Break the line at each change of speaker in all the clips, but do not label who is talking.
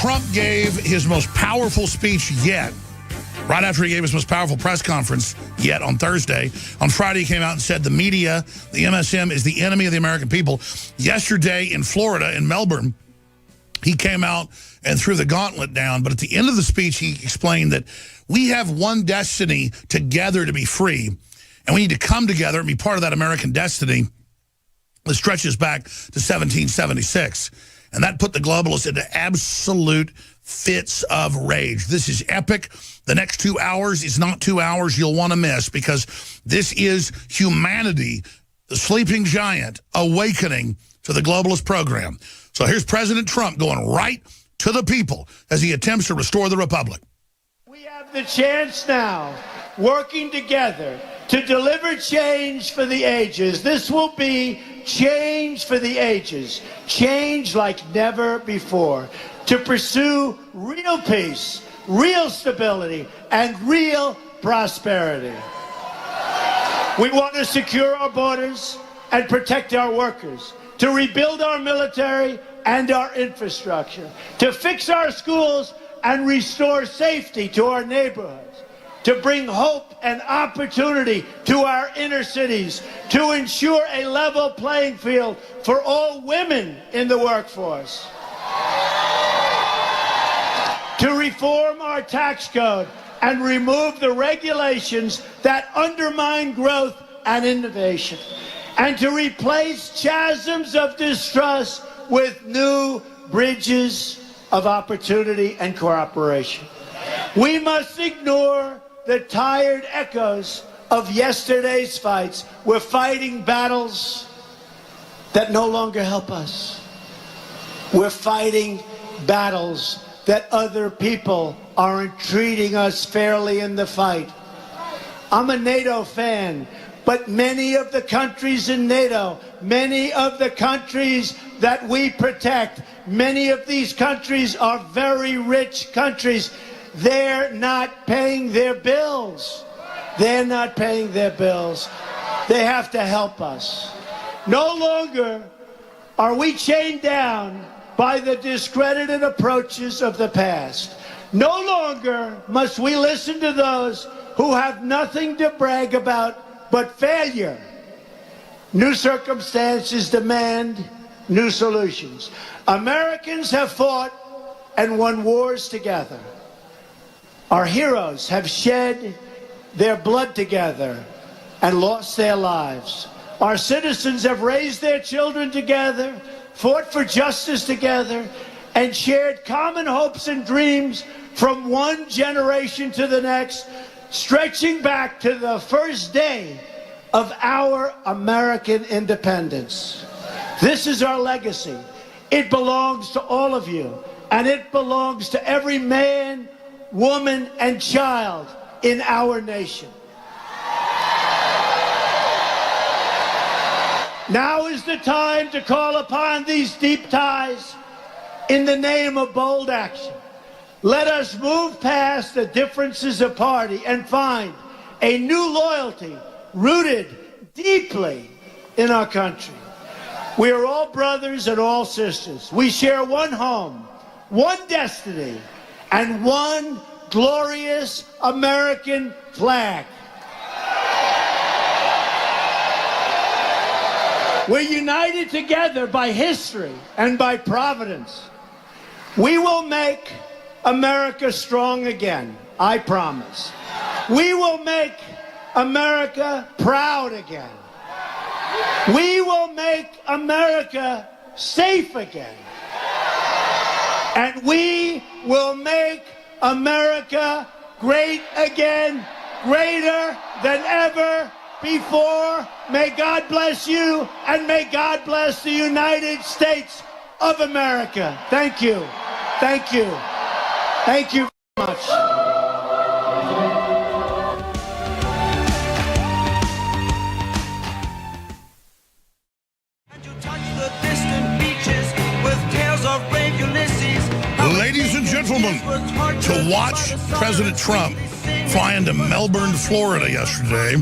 Trump gave his most powerful speech yet, right after he gave his most powerful press conference yet on Thursday. On Friday, he came out and said the media, the MSM, is the enemy of the American people. Yesterday in Florida, in Melbourne, he came out and threw the gauntlet down. But at the end of the speech, he explained that we have one destiny together to be free. And we need to come together and be part of that American destiny that stretches back to 1776. And that put the globalists into absolute fits of rage. This is epic. The next 2 hours is not 2 hours you'll want to miss, because this is humanity, the sleeping giant, awakening to the globalist program. So here's President Trump going right to the people as he attempts to restore the republic.
We have the chance now, working together, to deliver change for the ages. This will be change for the ages, change like never before, to pursue real peace, real stability, and real prosperity. We want to secure our borders and protect our workers, to rebuild our military and our infrastructure, to fix our schools and restore safety to our neighborhoods, to bring hope and opportunity to our inner cities, to ensure a level playing field for all women in the workforce, to reform our tax code and remove the regulations that undermine growth and innovation, and to replace chasms of distrust with new bridges of opportunity and cooperation. We must ignore the tired echoes of yesterday's fights. We're fighting battles that no longer help us. We're fighting battles that other people aren't treating us fairly in the fight. I'm a NATO fan, but many of the countries in NATO, many of the countries that we protect, many of these countries are very rich countries. They're not paying their bills. They're not paying their bills. They have to help us. No longer are we chained down by the discredited approaches of the past. No longer must we listen to those who have nothing to brag about but failure. New circumstances demand new solutions. Americans have fought and won wars together. Our heroes have shed their blood together and lost their lives. Our citizens have raised their children together, fought for justice together, and shared common hopes and dreams from one generation to the next, stretching back to the first day of our American independence. This is our legacy. It belongs to all of you, and it belongs to every man, woman, and child in our nation. Now is the time to call upon these deep ties in the name of bold action. Let us move past the differences of party and find a new loyalty rooted deeply in our country. We are all brothers and all sisters. We share one home, one destiny, and one glorious American flag. We're united together by history and by providence. We will make America strong again, I promise. We will make America proud again. We will make America safe again. And we will make America great again, greater than ever before. May God bless you, and may God bless the United States of America. Thank you. Thank you. Thank you very much.
Ladies and gentlemen, to watch President Trump fly into Melbourne, Florida yesterday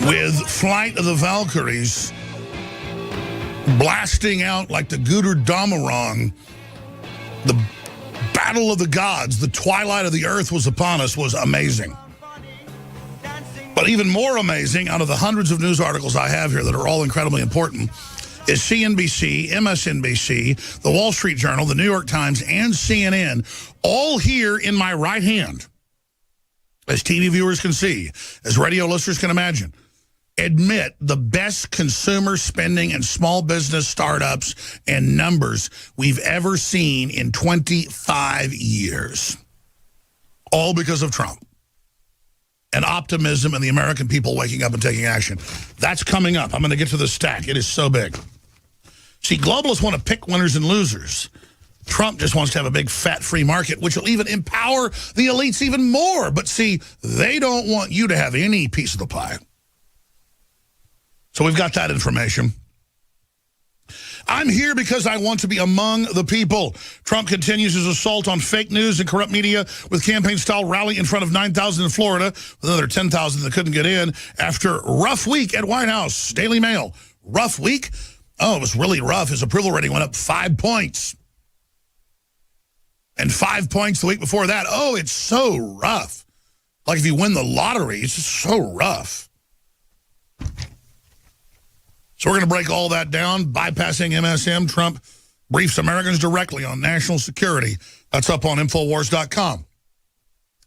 with Flight of the Valkyries blasting out like the Guder Damarong, the battle of the gods, the twilight of the earth was upon us, was amazing. But even more amazing, out of the hundreds of news articles I have here that are all incredibly important, is CNBC, MSNBC, the Wall Street Journal, the New York Times, and CNN, all here in my right hand, as TV viewers can see, as radio listeners can imagine, admit the best consumer spending and small business startups and numbers we've ever seen in 25 years. All because of Trump. And optimism and the American people waking up and taking action. That's coming up. I'm going to get to the stack. It is so big. See, globalists want to pick winners and losers. Trump just wants to have a big fat free market, which will even empower the elites even more. But see, they don't want you to have any piece of the pie. So we've got that information. I'm here because I want to be among the people. Trump continues his assault on fake news and corrupt media with campaign-style rally in front of 9,000 in Florida, with another 10,000 that couldn't get in after rough week at White House. Daily Mail. Rough week? Oh, it was really rough. His approval rating went up 5 points. And 5 points the week before that. Oh, it's so rough. Like if you win the lottery, it's just so rough. So we're going to break all that down. Bypassing MSM, Trump briefs Americans directly on national security. That's up on Infowars.com.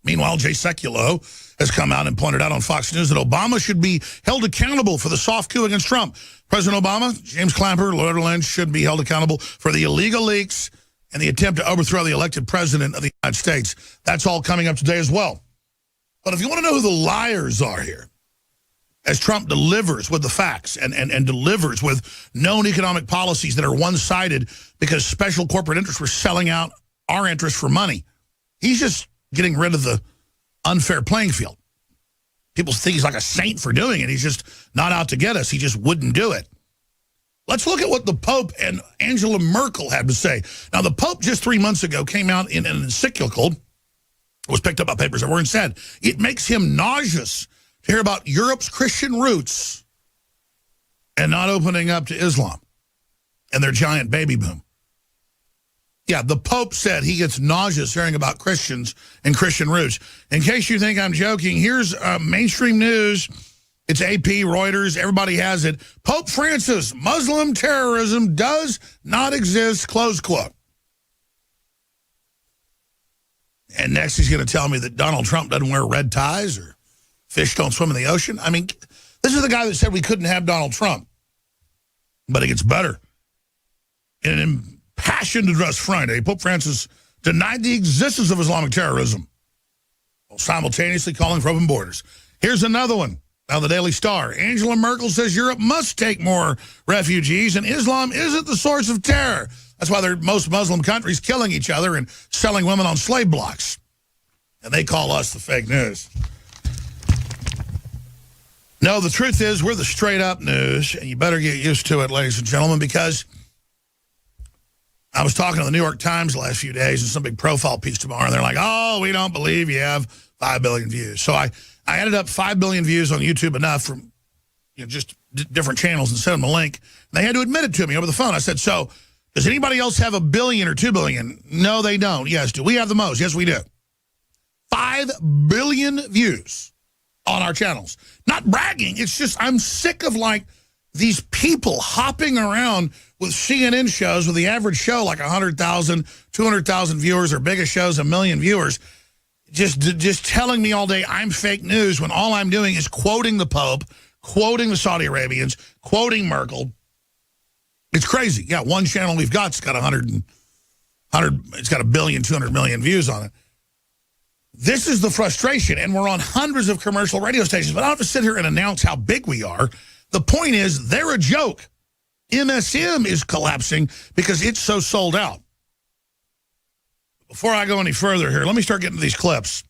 Meanwhile, Jay Sekulow has come out and pointed out on Fox News that Obama should be held accountable for the soft coup against Trump. President Obama, James Clapper, Loretta Lynch should be held accountable for the illegal leaks and the attempt to overthrow the elected president of the United States. That's all coming up today as well. But if you want to know who the liars are here, as Trump delivers with the facts and delivers with known economic policies that are one-sided because special corporate interests were selling out our interests for money. He's just getting rid of the unfair playing field. People think he's like a saint for doing it. He's just not out to get us. He just wouldn't do it. Let's look at what the Pope and Angela Merkel had to say. Now, the Pope just 3 months ago came out in an encyclical, was picked up by papers everywhere, and said it makes him nauseous to hear about Europe's Christian roots and not opening up to Islam and their giant baby boom. Yeah, the Pope said he gets nauseous hearing about Christians and Christian roots. In case you think I'm joking, here's mainstream news. It's AP, Reuters, everybody has it. Pope Francis, Muslim terrorism does not exist, close quote. And next he's going to tell me that Donald Trump doesn't wear red ties or fish don't swim in the ocean. I mean, this is the guy that said we couldn't have Donald Trump. But it gets better. In an impassioned address Friday, Pope Francis denied the existence of Islamic terrorism, while simultaneously calling for open borders. Here's another one. Now, the Daily Star. Angela Merkel says Europe must take more refugees, and Islam isn't the source of terror. That's why most Muslim countries killing each other and selling women on slave blocks. And they call us the fake news. No, the truth is we're the straight-up news, and you better get used to it, ladies and gentlemen, because I was talking to the New York Times the last few days and some big profile piece tomorrow, and they're like, oh, we don't believe you have 5 billion views. So I added up 5 billion views on YouTube, enough from just different channels, and sent them a link. And they had to admit it to me over the phone. I said, so does anybody else have 1 billion or 2 billion? No, they don't. Yes, do we have the most? Yes, we do. 5 billion views on our channels. Not bragging. It's just I'm sick of these people hopping around with CNN shows with the average show like 100,000, 200,000 viewers, or biggest shows 1 million viewers. Just telling me all day I'm fake news when all I'm doing is quoting the Pope, quoting the Saudi Arabians, quoting Merkel. It's crazy. Yeah, one channel we've got's got 100, it's got 1 billion, 200 million views on it. This is the frustration, and we're on hundreds of commercial radio stations, but I don't have to sit here and announce how big we are. The point is, they're a joke. MSM is collapsing because it's so sold out. Before I go any further here, let me start getting to these clips.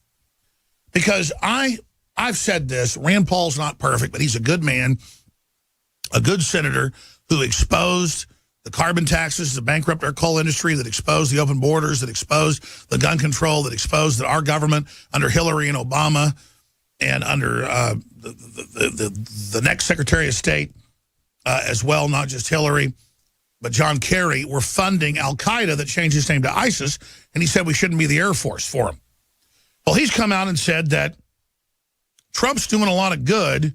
Because I've said this, Rand Paul's not perfect, but he's a good man, a good senator who exposed the carbon taxes that bankrupt our coal industry, that exposed the open borders, that exposed the gun control, that exposed that our government under Hillary and Obama and under the next Secretary of State as well, not just Hillary, but John Kerry, were funding al-Qaeda that changed its name to ISIS, and he said we shouldn't be the Air Force for him. Well, he's come out and said that Trump's doing a lot of good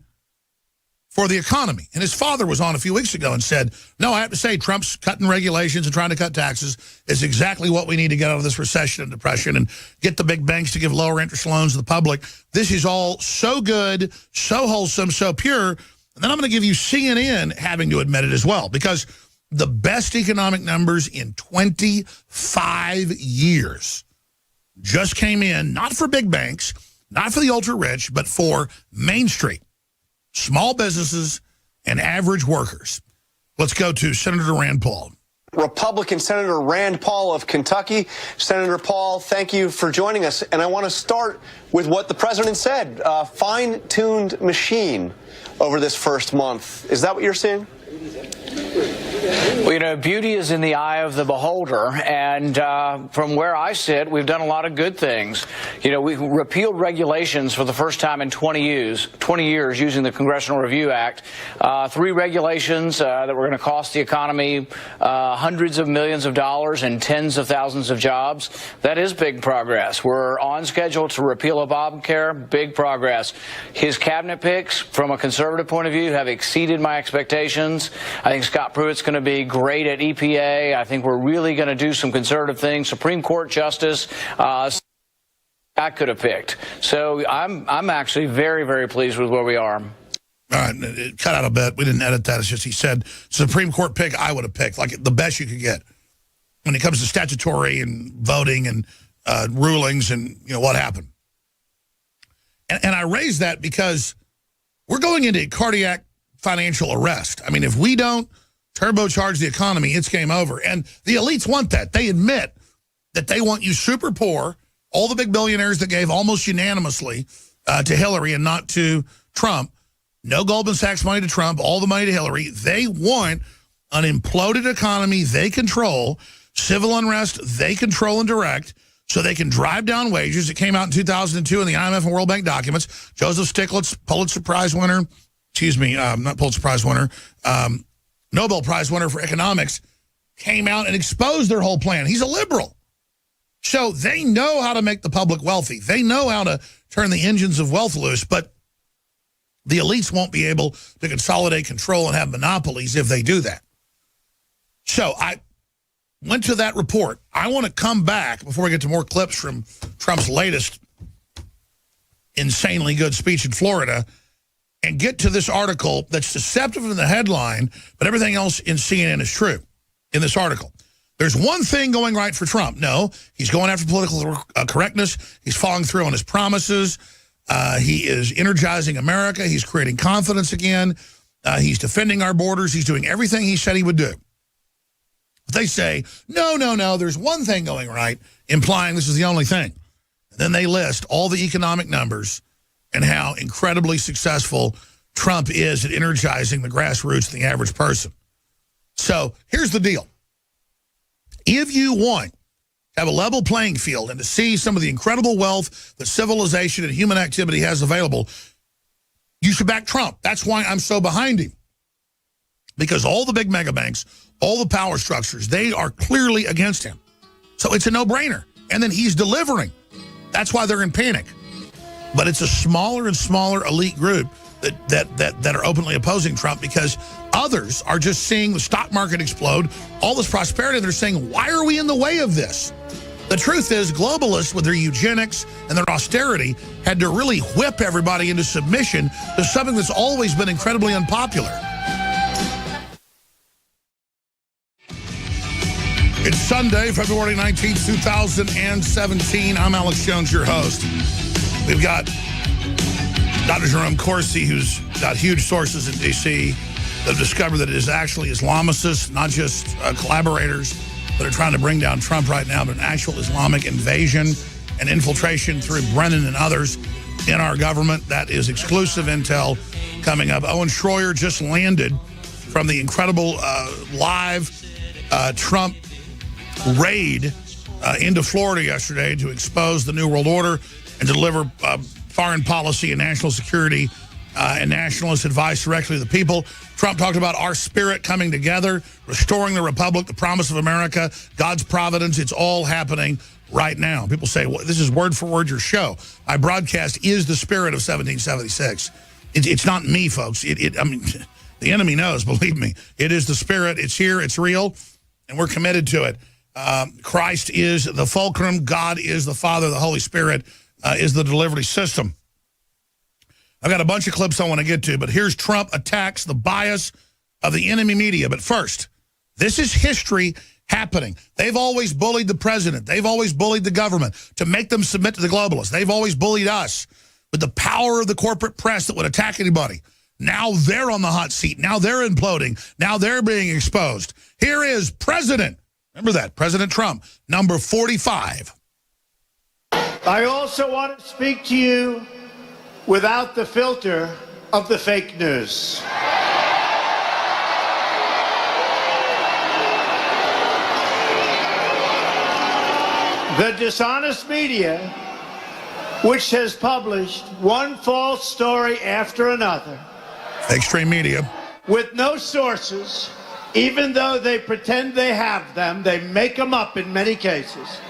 for the economy. And his father was on a few weeks ago and said, no, I have to say, Trump's cutting regulations and trying to cut taxes is exactly what we need to get out of this recession and depression and get the big banks to give lower interest loans to the public. This is all so good, so wholesome, so pure. And then I'm going to give you CNN having to admit it as well, because the best economic numbers in 25 years just came in, not for big banks, not for the ultra-rich, but for Main Street, small businesses, and average workers. Let's go to Senator Rand Paul.
Republican Senator Rand Paul of Kentucky. Senator Paul, thank you for joining us. And I want to start with what the president said, fine-tuned machine over this first month. Is that what you're seeing?
Well, you know, beauty is in the eye of the beholder, and from where I sit, we've done a lot of good things. You know, we repealed regulations for the first time in 20 years using the Congressional Review Act. 3 regulations that were going to cost the economy hundreds of millions of dollars and tens of thousands of jobs. That is big progress. We're on schedule to repeal Obamacare. Big progress. His cabinet picks, from a conservative point of view, have exceeded my expectations. I think Scott Pruitt's going to be great at EPA. I think we're really going to do some conservative things. Supreme Court Justice, I could have picked. So I'm actually very, very pleased with where we are.
All right, it cut out a bit. We didn't edit that. It's just he said, Supreme Court pick I would have picked, like the best you could get when it comes to statutory and voting and rulings and, you know, what happened. And I raise that because we're going into cardiac financial arrest. I mean, if we don't turbocharge the economy, it's game over. And the elites want that. They admit that they want you super poor, all the big billionaires that gave almost unanimously to Hillary and not to Trump. No Goldman Sachs money to Trump, all the money to Hillary. They want an imploded economy they control, civil unrest they control and direct, so they can drive down wages. It came out in 2002 in the IMF and World Bank documents. Joseph Stiglitz, Pulitzer Prize winner, not Pulitzer Prize winner, Nobel Prize winner for economics, came out and exposed their whole plan. He's a liberal. So they know how to make the public wealthy. They know how to turn the engines of wealth loose, but the elites won't be able to consolidate control and have monopolies if they do that. So I went to that report. I want to come back before we get to more clips from Trump's latest insanely good speech in Florida and get to this article that's deceptive in the headline, but everything else in CNN is true in this article. There's one thing going right for Trump. No, he's going after political correctness. He's following through on his promises. He is energizing America. He's creating confidence again. He's defending our borders. He's doing everything he said he would do. But they say, no, there's one thing going right, implying this is the only thing. And then they list all the economic numbers and how incredibly successful Trump is at energizing the grassroots and the average person. So here's the deal. If you want to have a level playing field and to see some of the incredible wealth that civilization and human activity has available, you should back Trump. That's why I'm so behind him. Because all the big mega banks, all the power structures, they are clearly against him. So it's a no-brainer. And then he's delivering. That's why they're in panic. But it's a smaller and smaller elite group that are openly opposing Trump because others are just seeing the stock market explode, all this prosperity, and they're saying, why are we in the way of this? The truth is, globalists with their eugenics and their austerity had to really whip everybody into submission to something that's always been incredibly unpopular. It's Sunday, February 19th, 2017. I'm Alex Jones, your host. We've got Dr. Jerome Corsi, who's got huge sources in D.C. that have discovered that it is actually Islamicists, not just collaborators that are trying to bring down Trump right now, but an actual Islamic invasion and infiltration through Brennan and others in our government. That is exclusive intel coming up. Owen Schroyer just landed from the incredible live Trump raid into Florida yesterday to expose the New World Order and to deliver foreign policy and national security and nationalist advice directly to the people. Trump talked about our spirit coming together, restoring the republic, the promise of America, God's providence. It's all happening right now. People say, well, this is word for word your show. My broadcast is the spirit of 1776. It's not me, folks. I mean, the enemy knows, believe me. It is the spirit. It's here. It's real. And we're committed to it. Christ is the fulcrum. God is the Father. The Holy Spirit is the delivery system. I've got a bunch of clips I want to get to, but here's Trump attacks the bias of the enemy media. But first, this is history happening. They've always bullied the president. They've always bullied the government to make them submit to the globalists. They've always bullied us with the power of the corporate press that would attack anybody. Now they're on the hot seat. Now they're imploding. Now they're being exposed. Here is President, remember that, President Trump, number 45.
I also want to speak to you without the filter of the fake news. The dishonest media, which has published one false story after another,
Extreme media,
with no sources, even though they pretend they have them, they make them up in many cases.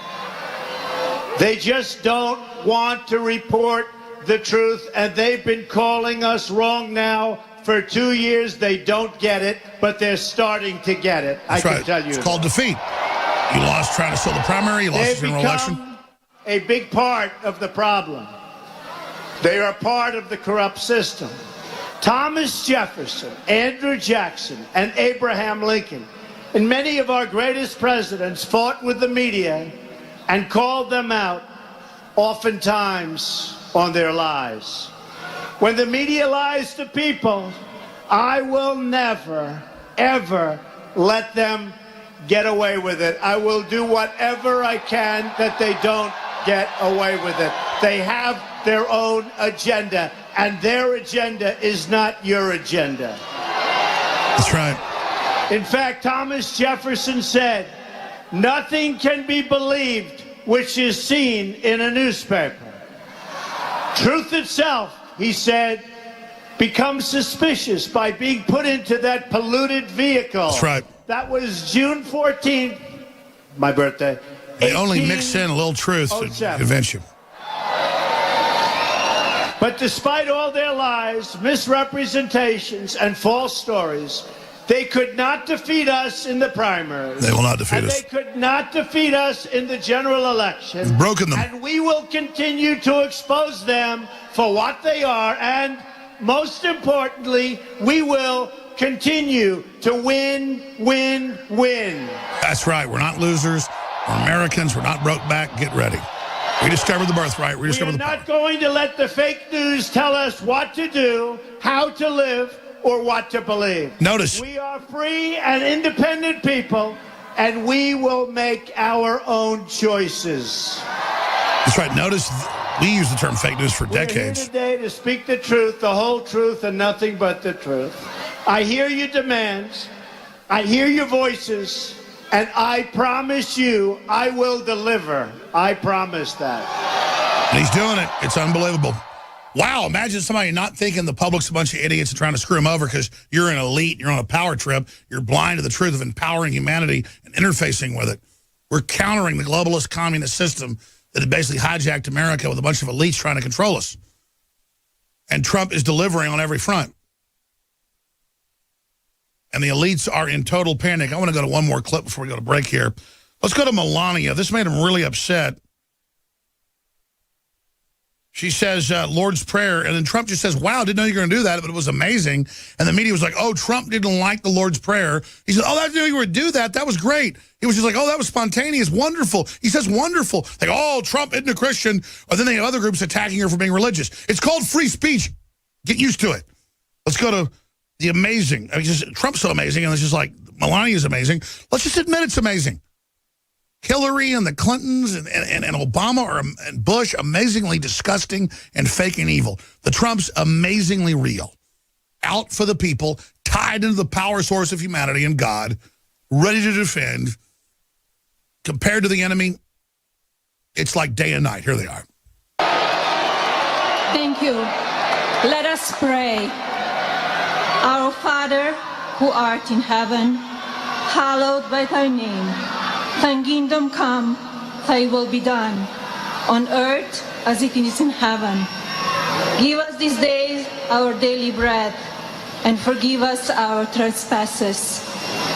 They just don't want to report the truth, and they've been calling us wrong now for 2 years. They don't get it, but they're starting to get it.
That's
I
right.
can tell you.
It's called defeat. You lost trying to steal the primary. You lost the general election.
A big part of the problem. They are part of the corrupt system. Thomas Jefferson, Andrew Jackson, and Abraham Lincoln, and many of our greatest presidents fought with the media and called them out, oftentimes on their lies. When the media lies to people, I will never, ever let them get away with it. I will do whatever I can that they don't get away with it. They have their own agenda, and their agenda is not your agenda.
That's right.
In fact, Thomas Jefferson said, nothing can be believed which is seen in a newspaper. Truth itself, he said, becomes suspicious by being put into that polluted vehicle.
That's right.
That was June 14th, my birthday.
They only mix in a little truth to convince you.
But despite all their lies, misrepresentations, and false stories, they could not defeat us in the primaries.
They will not defeat us.
They could not defeat us in the general election.
We've broken them.
And we will continue to expose them for what they are. And most importantly, we will continue to win, win, win.
That's right. We're not losers. We're Americans. We're not broke back. Get ready. Rediscover the birthright. Rediscover the power.
We're not going to let the fake news tell us what to do, how to live, or what to believe.
Notice.
We are free and independent people, and we will make our own choices.
That's right. Notice we use the term fake news for decades.
We're here today to speak the truth, the whole truth, and nothing but the truth. I hear your demands. I hear your voices. And I promise you, I will deliver. I promise that.
And he's doing it. It's unbelievable. Wow, imagine somebody not thinking the public's a bunch of idiots and trying to screw them over because you're an elite, you're on a power trip, you're blind to the truth of empowering humanity and interfacing with it. We're countering the globalist communist system that had basically hijacked America with a bunch of elites trying to control us. And Trump is delivering on every front. And the elites are in total panic. I want to go to one more clip before we go to break here. Let's go to Melania. This made him really upset. She says, Lord's Prayer, and then Trump just says, wow, didn't know you were going to do that, but it was amazing. And the media was like, oh, Trump didn't like the Lord's Prayer. He said, oh, I didn't know you were going to do that. That was great. He was just like, oh, that was spontaneous, wonderful. He says wonderful. Like, oh, Trump isn't a Christian. Or then they have other groups attacking her for being religious. It's called free speech. Get used to it. Let's go to the amazing. I mean, just, Trump's so amazing, and it's just like, Melania's amazing. Let's just admit it's amazing. Hillary and the Clintons and Obama and Bush, amazingly disgusting and fake and evil. The Trumps, amazingly real. Out for the people, tied into the power source of humanity and God, ready to defend. Compared to the enemy, it's like day and night. Here they are.
Thank you. Let us us pray. Our Father, who art in heaven, hallowed be thy name. Thy kingdom come, thy will be done, on earth as it is in heaven. Give us this day our daily bread, and forgive us our trespasses,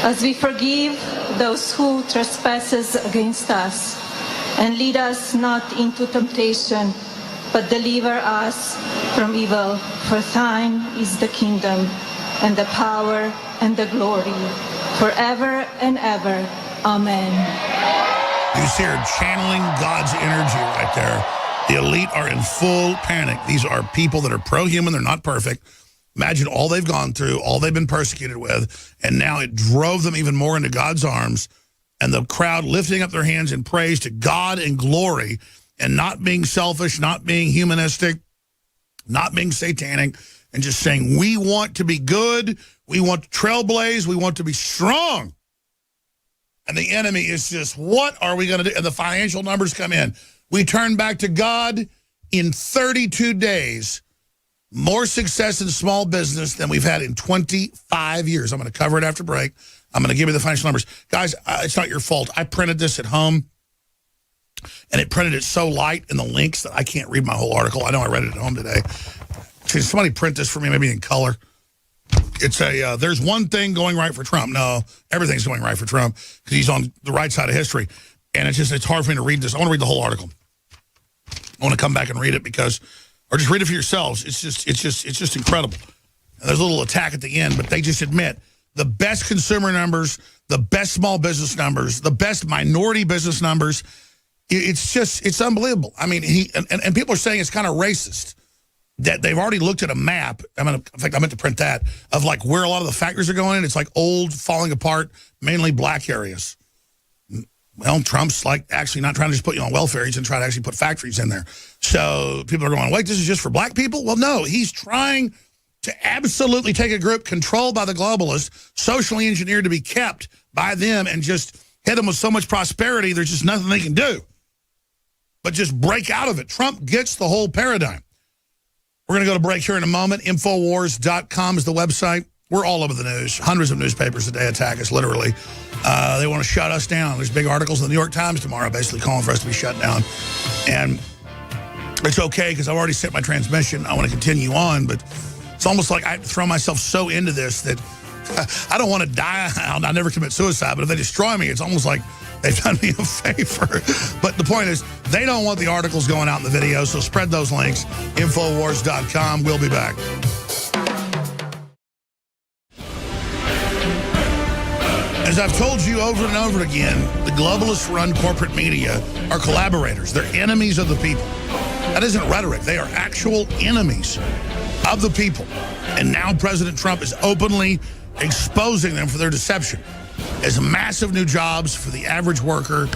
as we forgive those who trespass against us. And lead us not into temptation, but deliver us from evil. For thine is the kingdom, and the power, and the glory, forever and ever. Amen.
You see her channeling God's energy right there. The elite are in full panic. These are people that are pro-human. They're not perfect. Imagine all they've gone through, all they've been persecuted with, and now it drove them even more into God's arms. And the crowd lifting up their hands in praise to God in glory, and not being selfish, not being humanistic, not being satanic, and just saying, we want to be good, we want to trailblaze, we want to be strong. And the enemy is just, what are we going to do? And the financial numbers come in. We turn back to God in 32 days. More success in small business than we've had in 25 years. I'm going to cover it after break. I'm going to give you the financial numbers. Guys, it's not your fault. I printed this at home, and it printed it so light in the links that I can't read my whole article. I know I read it at home today. Can somebody print this for me, maybe in color? It's a, there's one thing going right for Trump. No, everything's going right for Trump because he's on the right side of history. And it's hard for me to read this. I want to read the whole article. I want to come back and read it because, or just read it for yourselves. It's just incredible. And there's a little attack at the end, but they just admit the best consumer numbers, the best small business numbers, the best minority business numbers. It's unbelievable. I mean, and people are saying it's kind of racist that they've already looked at a map. In fact, I meant to print that of like where a lot of the factories are going. It's like old, falling apart, mainly black areas. Well, Trump's like actually not trying to just put you on welfare. He's going to try to actually put factories in there. So people are going, wait, this is just for black people? Well, no, he's trying to absolutely take a group controlled by the globalists, socially engineered to be kept by them, and just hit them with so much prosperity, there's just nothing they can do but just break out of it. Trump gets the whole paradigm. We're going to go to break here in a moment. Infowars.com is the website. We're all over the news. Hundreds of newspapers a day attack us, literally. They want to shut us down. There's big articles in the New York Times tomorrow basically calling for us to be shut down. And it's okay because I've already sent my transmission. I want to continue on, but it's almost like I throw myself so into this that I don't want to die. I'll never commit suicide, but if they destroy me, it's almost like they've done me a favor. But the point is, they don't want the articles going out in the video, so spread those links. Infowars.com. We'll be back. As I've told you over and over again, the globalist-run corporate media are collaborators. They're enemies of the people. That isn't rhetoric. They are actual enemies of the people. And now President Trump is openly exposing them for their deception. As massive new jobs for the average worker,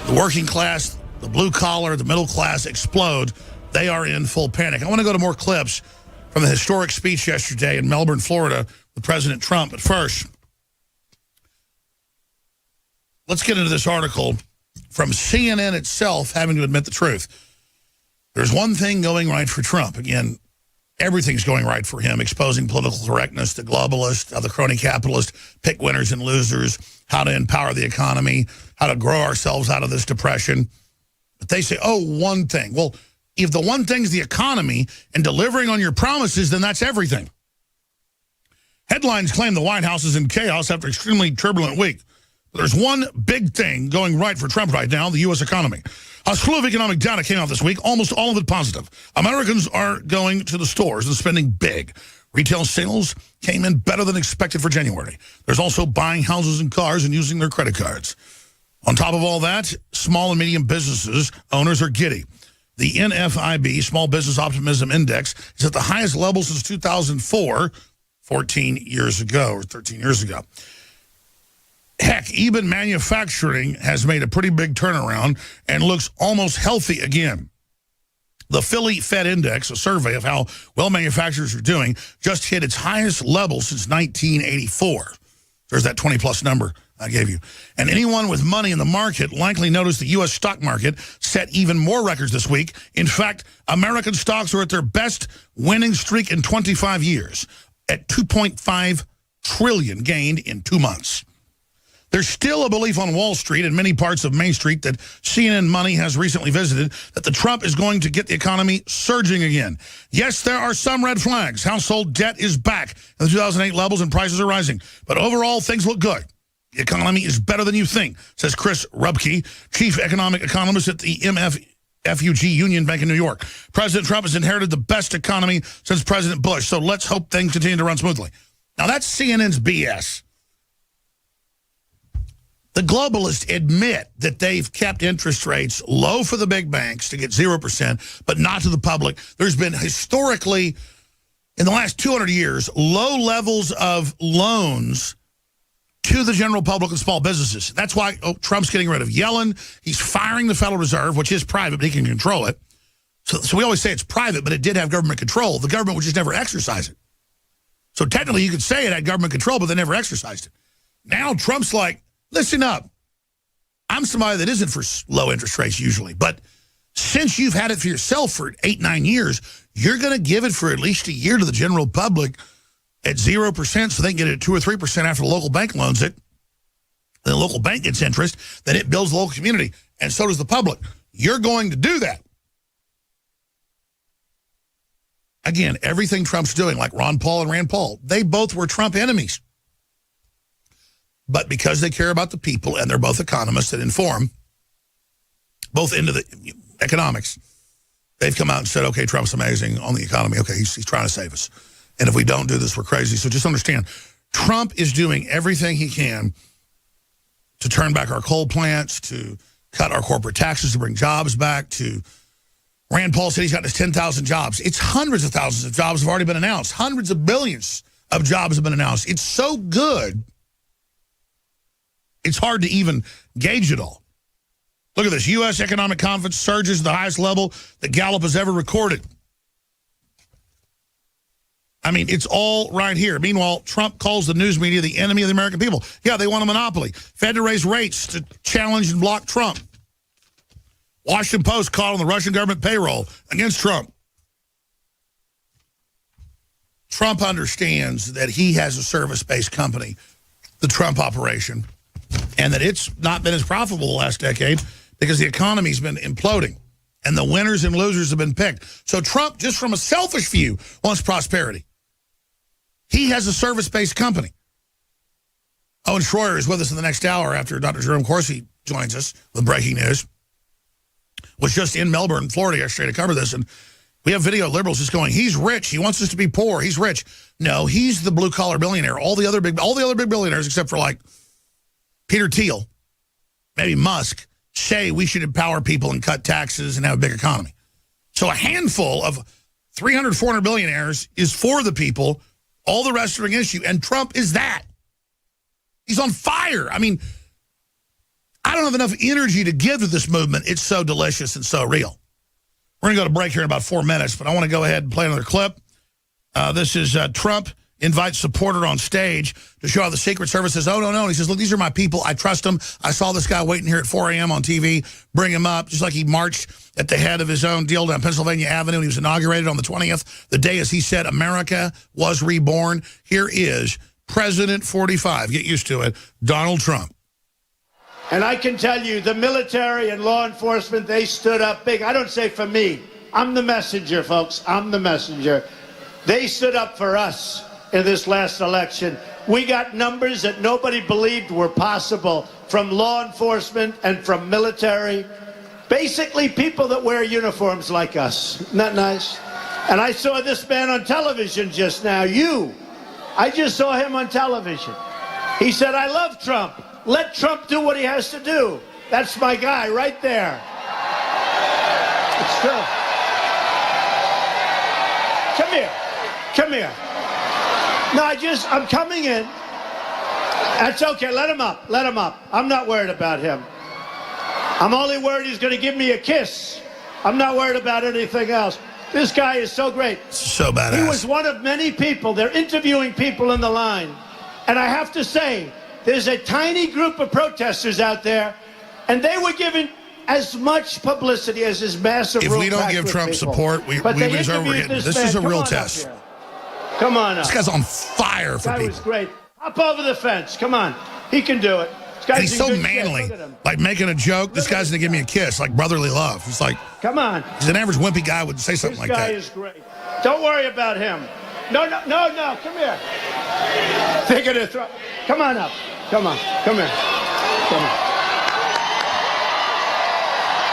the working class, the blue collar, the middle class explode, they are in full panic. I want to go to more clips from the historic speech yesterday in Melbourne, Florida with President Trump. But first, let's get into this article from CNN itself having to admit the truth. There's one thing going right for Trump. Again, everything's going right for him, exposing political correctness, the globalist, the crony capitalist, pick winners and losers, how to empower the economy, how to grow ourselves out of this depression. But they say, oh, one thing. Well, if the one thing's the economy and delivering on your promises, then that's everything. Headlines claim the White House is in chaos after an extremely turbulent week. There's one big thing going right for Trump right now, the U.S. economy. A slew of economic data came out this week, almost all of it positive. Americans are going to the stores and spending big. Retail sales came in better than expected for January. There's also buying houses and cars and using their credit cards. On top of all that, small and medium businesses owners are giddy. The NFIB, Small Business Optimism Index, is at the highest level since 2004, 14 years ago, or 13 years ago. Heck, even manufacturing has made a pretty big turnaround and looks almost healthy again. The Philly Fed Index, a survey of how well manufacturers are doing, just hit its highest level since 1984. There's that 20-plus number I gave you. And anyone with money in the market likely noticed the U.S. stock market set even more records this week. In fact, American stocks are at their best winning streak in 25 years at $2.5 trillion gained in 2 months. There's still a belief on Wall Street and many parts of Main Street that CNN Money has recently visited that the Trump is going to get the economy surging again. Yes, there are some red flags. Household debt is back at the 2008 levels and prices are rising. But overall, things look good. The economy is better than you think, says Chris Rubke, chief economic economist at the FUG Union Bank in New York. President Trump has inherited the best economy since President Bush, so let's hope things continue to run smoothly. Now, that's CNN's BS. The globalists admit that they've kept interest rates low for the big banks to get 0%, but not to the public. There's been historically, in the last 200 years, low levels of loans to the general public and small businesses. That's why Trump's getting rid of Yellen. He's firing the Federal Reserve, which is private, but he can control it. So we always say it's private, but it did have government control. The government would just never exercise it. So technically you could say it had government control, but they never exercised it. Now Trump's like, listen up. I'm somebody that isn't for low interest rates usually, but since you've had it for yourself for 8-9 years, you're going to give it for at least a year to the general public at 0% so they can get it at 2 or 3% after the local bank loans it. Then the local bank gets interest, then it builds the local community, and so does the public. You're going to do that. Again, everything Trump's doing, like Ron Paul and Rand Paul, they both were Trump enemies. But because they care about the people, and they're both economists that inform, both into the economics, they've come out and said, okay, Trump's amazing on the economy. Okay, he's trying to save us. And if we don't do this, we're crazy. So just understand, Trump is doing everything he can to turn back our coal plants, to cut our corporate taxes, to bring jobs back, to... Rand Paul said he's got his 10,000 jobs. It's hundreds of thousands of jobs have already been announced. Hundreds of billions of jobs have been announced. It's so good, it's hard to even gauge it all. Look at this. U.S. economic confidence surges to the highest level that Gallup has ever recorded. I mean, it's all right here. Meanwhile, Trump calls the news media the enemy of the American people. Yeah, they want a monopoly. Fed to raise rates to challenge and block Trump. Washington Post caught on the Russian government payroll against Trump. Trump understands that he has a service-based company, the Trump operation, and that it's not been as profitable the last decade because the economy's been imploding and the winners and losers have been picked. So Trump, just from a selfish view, wants prosperity. He has a service-based company. Owen Schroyer is with us in the next hour after Dr. Jerome Corsi joins us with breaking news. Was just in Melbourne, Florida yesterday to cover this, and we have video liberals just going, he's rich, he wants us to be poor, he's rich. No, he's the blue-collar billionaire. All the other big billionaires, except for like Peter Thiel, maybe Musk, say we should empower people and cut taxes and have a big economy. So a handful of 300, 400 billionaires is for the people, all the rest are against you, and Trump is that. He's on fire. I mean, I don't have enough energy to give to this movement. It's so delicious and so real. We're going to go to break here in about 4 minutes, but I want to go ahead and play another clip. This is Trump invites supporter on stage to show how the Secret Service says, oh, no. And he says, look, these are my people. I trust them. I saw this guy waiting here at 4 a.m. on TV. Bring him up. Just like he marched at the head of his own deal down Pennsylvania Avenue. And he was inaugurated on the 20th, the day, as he said, America was reborn. Here is President 45. Get used to it. Donald Trump.
And I can tell you, the military and law enforcement, they stood up big. I don't say for me. I'm the messenger, folks. I'm the messenger. They stood up for us in this last election. We got numbers that nobody believed were possible from law enforcement and from military. Basically, people that wear uniforms like us. Isn't that nice? And I saw this man on television just now. I just saw him on television. He said, I love Trump. Let Trump do what he has to do. That's my guy right there. It's true. Come here. Come here. No, I'm coming in. That's okay. Let him up. Let him up. I'm not worried about him. I'm only worried he's going to give me a kiss. I'm not worried about anything else. This guy is so great.
So badass.
He was one of many people. They're interviewing people in the line. And I have to say, there's a tiny group of protesters out there, and they were given as much publicity as this massive.
If we don't give Trump support, we deserve we're getting. This is a real test.
Come on up.
This guy's on fire for people.
That was great. Hop over the fence. Come on. He can do it.
And he's so manly. Like making a joke. This guy's going to give me a kiss, like brotherly love. He's like,
come on.
He's an average wimpy guy would say something like that.
This guy is great. Don't worry about him. No. Come here. They're going to throw. Come on up. Come on. Come here. Come on.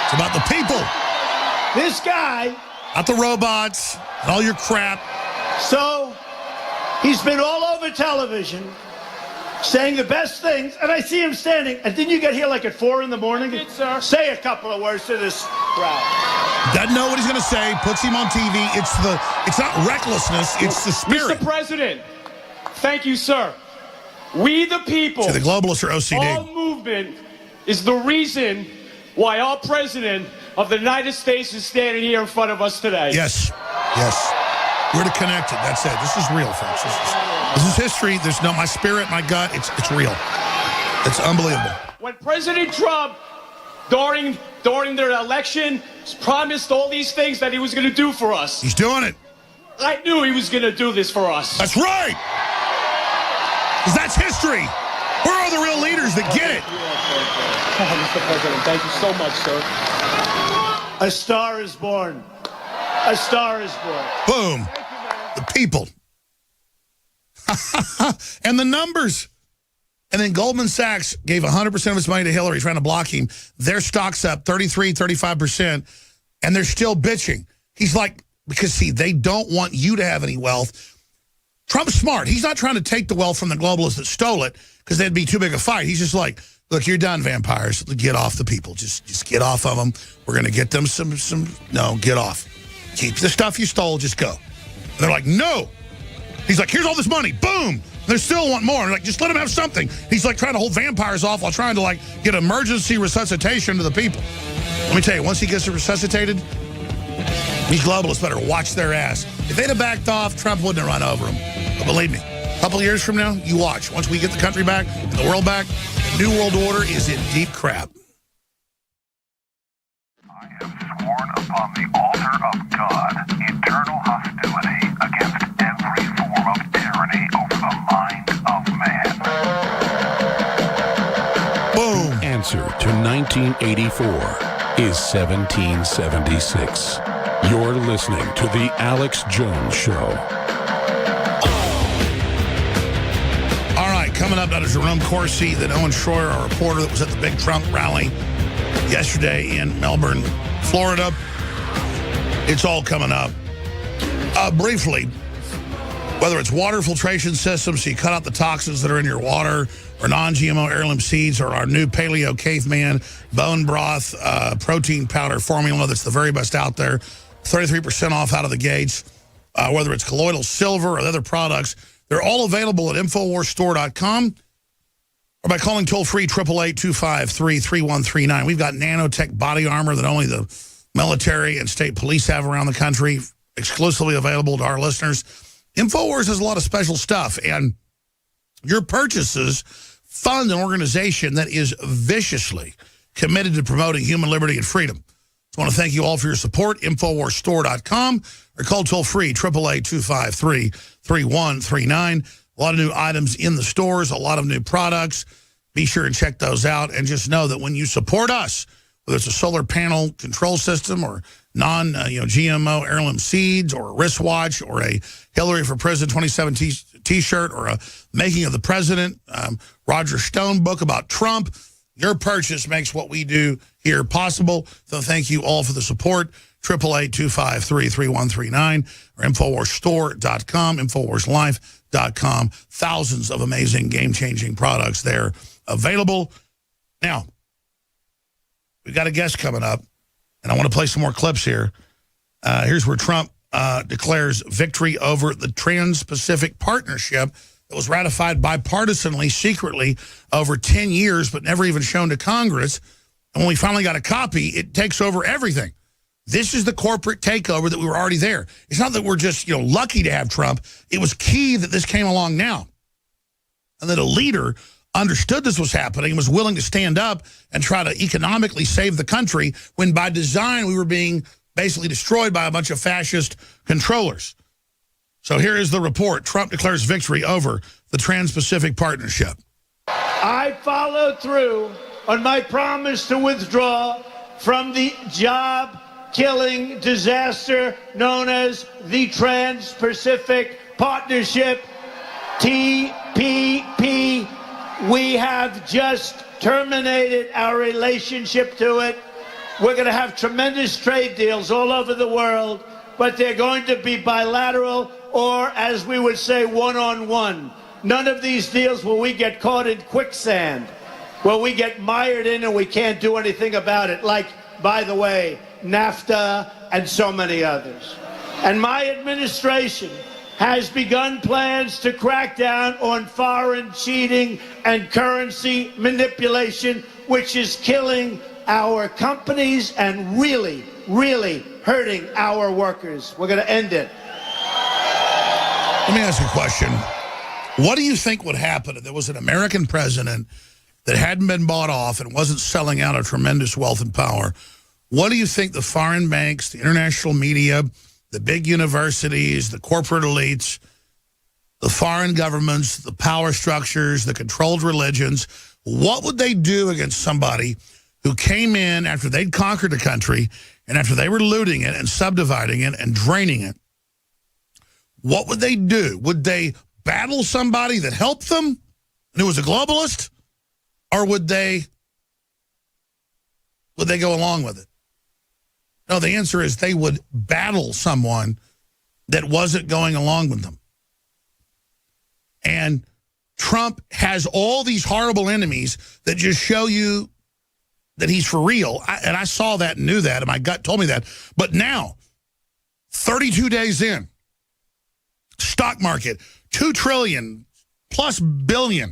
It's about the people.
This guy.
Not the robots and all your crap.
So he's been all over television saying the best things, and I see him standing. And didn't you get here like at 4 in the morning?
I did, sir.
Say a couple of words to this crowd.
Doesn't know what he's going to say, puts him on TV. It's not recklessness, it's the spirit.
Mr. President, thank you, sir. We the people,
See, the globalists are OCD.
Our movement is the reason why our president of the United States is standing here in front of us today.
Yes. We're connected. That's it. This is real, folks. This is history. There's my spirit, my gut. It's real. It's unbelievable.
When President Trump, during their election, promised all these things that he was going to do for us.
He's doing it.
I knew he was going to do this for us.
That's right. Because that's history. Where are the real leaders that get it?
Mr. President, thank you so much, sir.
A star is born. A star is born.
Boom. The people. And the numbers. And then Goldman Sachs gave 100% of its money to Hillary, trying to block him. Their stock's up 33, 35%, and they're still bitching. He's like, because, see, they don't want you to have any wealth. Trump's smart. He's not trying to take the wealth from the globalists that stole it because that'd be too big a fight. He's just like, look, you're done, vampires. Get off the people. Just get off of them. We're going to get them no, get off. Keep the stuff you stole. Just go. And they're like, no. He's like, here's all this money. Boom. They still want more. Like, just let them have something. He's like trying to hold vampires off while trying to like get emergency resuscitation to the people. Let me tell you, once he gets resuscitated, these globalists better watch their ass. If they'd have backed off, Trump wouldn't have run over them. But believe me, a couple of years from now, you watch. Once we get the country back and the world back, the New World Order is in deep crap.
I have sworn upon the altar of God eternal hostility against every form of tyranny over the mind of man.
Boom.
Answer to 1984 is 1776. You're listening to The Alex Jones Show.
All right, coming up, Dr. Jerome Corsi, then Owen Schroyer, our reporter that was at the big Trump rally yesterday in Melbourne, Florida. It's all coming up. Briefly, whether it's water filtration systems, so you cut out the toxins that are in your water, or non-GMO heirloom seeds, or our new Paleo Caveman bone broth protein powder formula that's the very best out there, 33% off out of the gates, whether it's colloidal silver or other products, they're all available at InfoWarsStore.com or by calling toll-free 888-253-3139. We've got nanotech body armor that only the military and state police have around the country, exclusively available to our listeners. InfoWars has a lot of special stuff, and your purchases fund an organization that is viciously committed to promoting human liberty and freedom. I want to thank you all for your support. InfoWarsStore.com or call toll-free 888-253-3139. A lot of new items in the stores, a lot of new products. Be sure and check those out. And just know that when you support us, whether it's a solar panel control system or GMO heirloom seeds or a wristwatch or a Hillary for President 2017 T-shirt or a Making of the President, Roger Stone book about Trump, your purchase makes what we do here possible. So thank you all for the support. 888-253-3139 or InfoWarsStore.com, InfoWarsLife.com. Thousands of amazing game-changing products there available. Now, we've got a guest coming up, and I want to play some more clips here. Here's where Trump declares victory over the Trans-Pacific Partnership that was ratified bipartisanly, secretly, over 10 years, but never even shown to Congress. And when we finally got a copy, it takes over everything. This is the corporate takeover that we were already there. It's not that we're just lucky to have Trump. It was key that this came along now. And that a leader understood this was happening and was willing to stand up and try to economically save the country when by design we were being basically destroyed by a bunch of fascist controllers. So here is the report. Trump declares victory over the Trans-Pacific Partnership.
I followed through on my promise to withdraw from the job-killing disaster known as the Trans-Pacific Partnership, TPP. We have just terminated our relationship to it. We're going to have tremendous trade deals all over the world, but they're going to be bilateral or, as we would say, one-on-one. None of these deals will we get caught in quicksand, where we get mired in and we can't do anything about it, like, by the way, NAFTA and so many others. And my administration has begun plans to crack down on foreign cheating and currency manipulation, which is killing our companies and really, really hurting our workers. We're going to end it.
Let me ask you a question. What do you think would happen if there was an American president that hadn't been bought off and wasn't selling out a tremendous wealth and power? What do you think the foreign banks, the international media, the big universities, the corporate elites, the foreign governments, the power structures, the controlled religions, what would they do against somebody who came in after they'd conquered a country and after they were looting it and subdividing it and draining it? What would they do? Would they battle somebody that helped them and who was a globalist? Or would they go along with it? No, the answer is they would battle someone that wasn't going along with them. And Trump has all these horrible enemies that just show you that he's for real. And I saw that and knew that, and my gut told me that. But now, 32 days in, stock market, $2 trillion plus billion.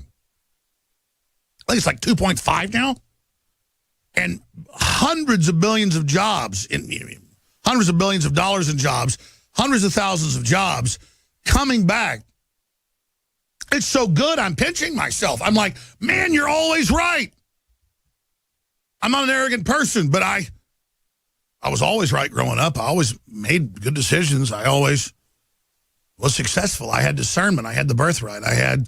I think it's like 2.5 now. And hundreds of billions of jobs, hundreds of billions of dollars in jobs, hundreds of thousands of jobs coming back. It's so good, I'm pinching myself. I'm like, man, you're always right. I'm not an arrogant person, but I was always right growing up. I always made good decisions. I always was successful. I had discernment. I had the birthright. I had,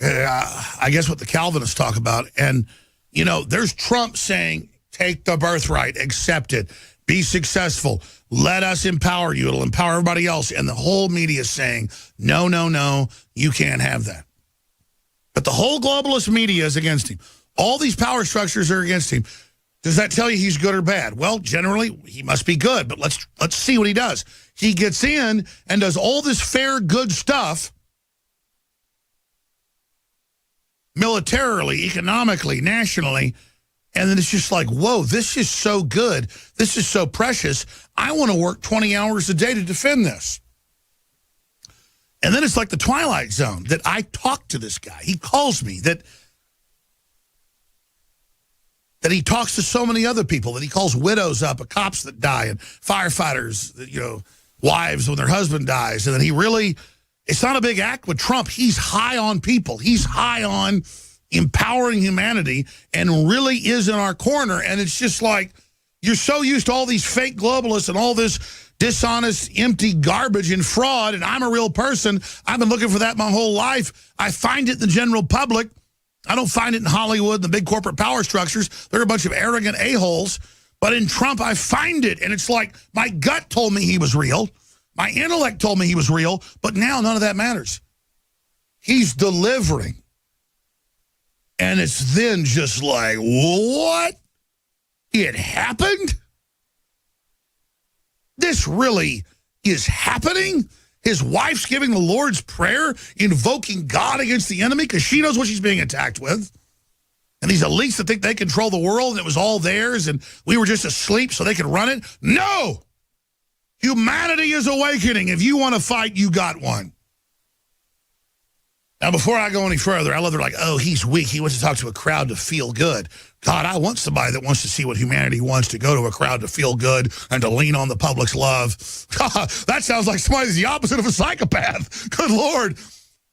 I guess, what the Calvinists talk about. And, you know, there's Trump saying, take the birthright, accept it, be successful, let us empower you. It'll empower everybody else. And the whole media is saying, no, no, no, you can't have that. But the whole globalist media is against him. All these power structures are against him. Does that tell you he's good or bad? Well, generally, he must be good, but let's see what he does. He gets in and does all this fair, good stuff, militarily, economically, nationally, and then it's just like, whoa, this is so good. This is so precious. I want to work 20 hours a day to defend this. And then it's like the Twilight Zone that I talk to this guy. He calls me, that he talks to so many other people, that he calls widows up, cops that die, and firefighters, you know, wives when their husband dies. And then he really, it's not a big act with Trump. He's high on people. He's high on empowering humanity and really is in our corner. And it's just like, you're so used to all these fake globalists and all this dishonest, empty garbage and fraud, and I'm a real person. I've been looking for that my whole life. I find it in the general public. I don't find it in Hollywood, the big corporate power structures. They're a bunch of arrogant a-holes. But in Trump, I find it. And it's like, my gut told me he was real. My intellect told me he was real. But now none of that matters. He's delivering. And it's then just like, what? It happened? This really is happening? His wife's giving the Lord's Prayer, invoking God against the enemy because she knows what she's being attacked with. And these elites that think they control the world and it was all theirs and we were just asleep so they could run it. No! Humanity is awakening. If you want to fight, you got one. Now, before I go any further, I love they're like, oh, he's weak. He wants to talk to a crowd to feel good. God, I want somebody that wants to see what humanity wants, to go to a crowd to feel good and to lean on the public's love. That sounds like somebody's the opposite of a psychopath. Good Lord.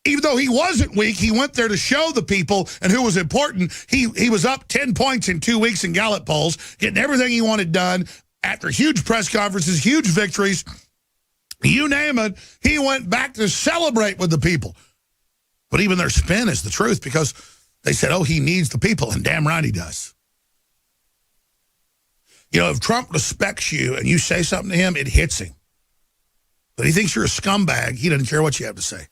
even though he wasn't weak, he went there to show the people and who was important. He was up 10 points in 2 weeks in Gallup polls, getting everything he wanted done after huge press conferences, huge victories. You name it, he went back to celebrate with the people. But even their spin is the truth, because they said, oh, he needs the people, and damn right he does. You know, if Trump respects you and you say something to him, it hits him. But he thinks you're a scumbag. He doesn't care what you have to say.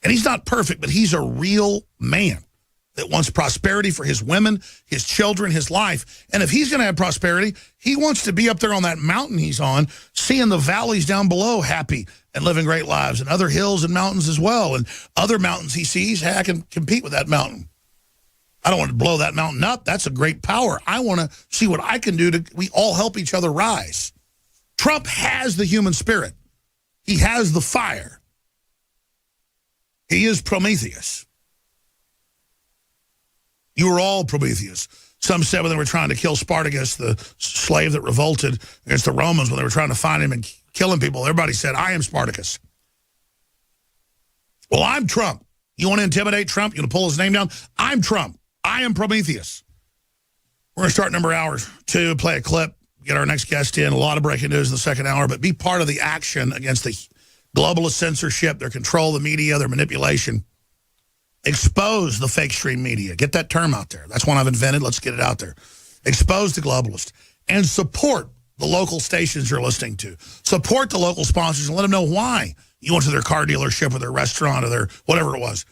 And he's not perfect, but he's a real man that wants prosperity for his women, his children, his life. And if he's going to have prosperity, he wants to be up there on that mountain he's on, seeing the valleys down below happy and living great lives, and other hills and mountains as well. And other mountains he sees, hey, I can compete with that mountain. I don't want to blow that mountain up. That's a great power. I want to see what I can do to, we all help each other rise. Trump has the human spirit. He has the fire. He is Prometheus. You were all Prometheus. Some said when they were trying to kill Spartacus, the slave that revolted against the Romans, when they were trying to find him and killing people, everybody said, I am Spartacus. Well, I'm Trump. You want to intimidate Trump? You want to pull his name down? I'm Trump. I am Prometheus. We're going to start number hour 2, play a clip, get our next guest in. A lot of breaking news in the second hour, but be part of the action against the globalist censorship, their control of the media, their manipulation. Expose the fake stream media. Get that term out there. That's one I've invented. Let's get it out there. Expose the globalists. And support the local stations you're listening to. Support the local sponsors and let them know why you went to their car dealership or their restaurant or their whatever it was.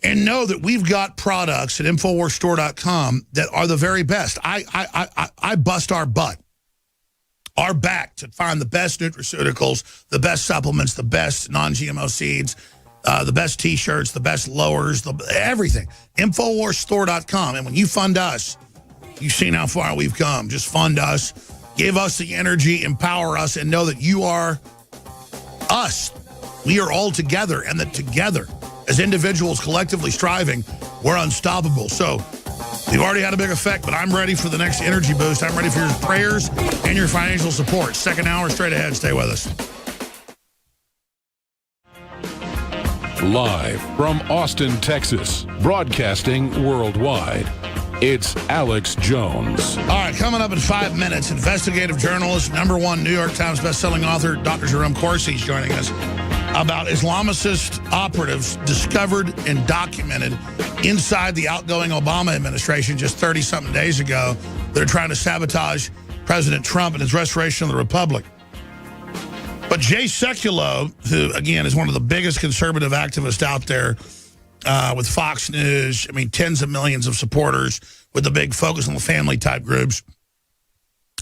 And know that we've got products at InfoWarsStore.com that are the very best. I bust our butt, our back, to find the best nutraceuticals, the best supplements, the best non-GMO seeds, the best T-shirts, the best lowers, everything. InfoWarsStore.com. And when you fund us, you've seen how far we've come. Just fund us, give us the energy, empower us, and know that you are us. We are all together, and that together, as individuals collectively striving, we're unstoppable. So we've already had a big effect, but I'm ready for the next energy boost. I'm ready for your prayers and your financial support. Second hour straight ahead. Stay with us.
Live from Austin, Texas, broadcasting worldwide, it's Alex Jones.
All right, coming up in 5 minutes, investigative journalist, #1 New York Times bestselling author, Dr. Jerome Corsi is joining us about Islamicist operatives discovered and documented inside the outgoing Obama administration just 30-something days ago that are trying to sabotage President Trump and his restoration of the Republic. But Jay Sekulow, who, again, is one of the biggest conservative activists out there with Fox News, I mean, tens of millions of supporters with the big focus on the family type groups,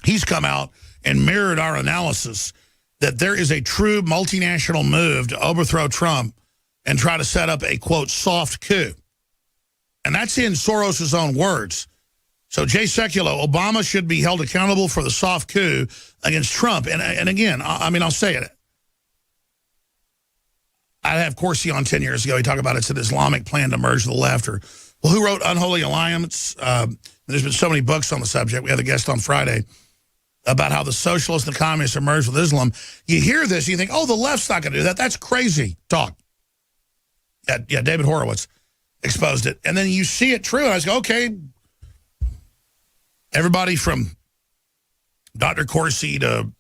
he's come out and mirrored our analysis that there is a true multinational move to overthrow Trump and try to set up a, quote, soft coup. And that's in Soros' own words. So Jay Sekulow, Obama should be held accountable for the soft coup against Trump. And again, I mean, I'll say it. I have Corsi on 10 years ago. He talked about it's an Islamic plan to merge the left. Or, well, who wrote Unholy Alliance? There's been so many books on the subject. We had a guest on Friday about how the socialists and the communists are merged with Islam. You hear this, you think, oh, the left's not going to do that. That's crazy talk. Yeah, David Horowitz exposed it. And then you see it true, and I was like, okay, everybody from Dr. Corsi to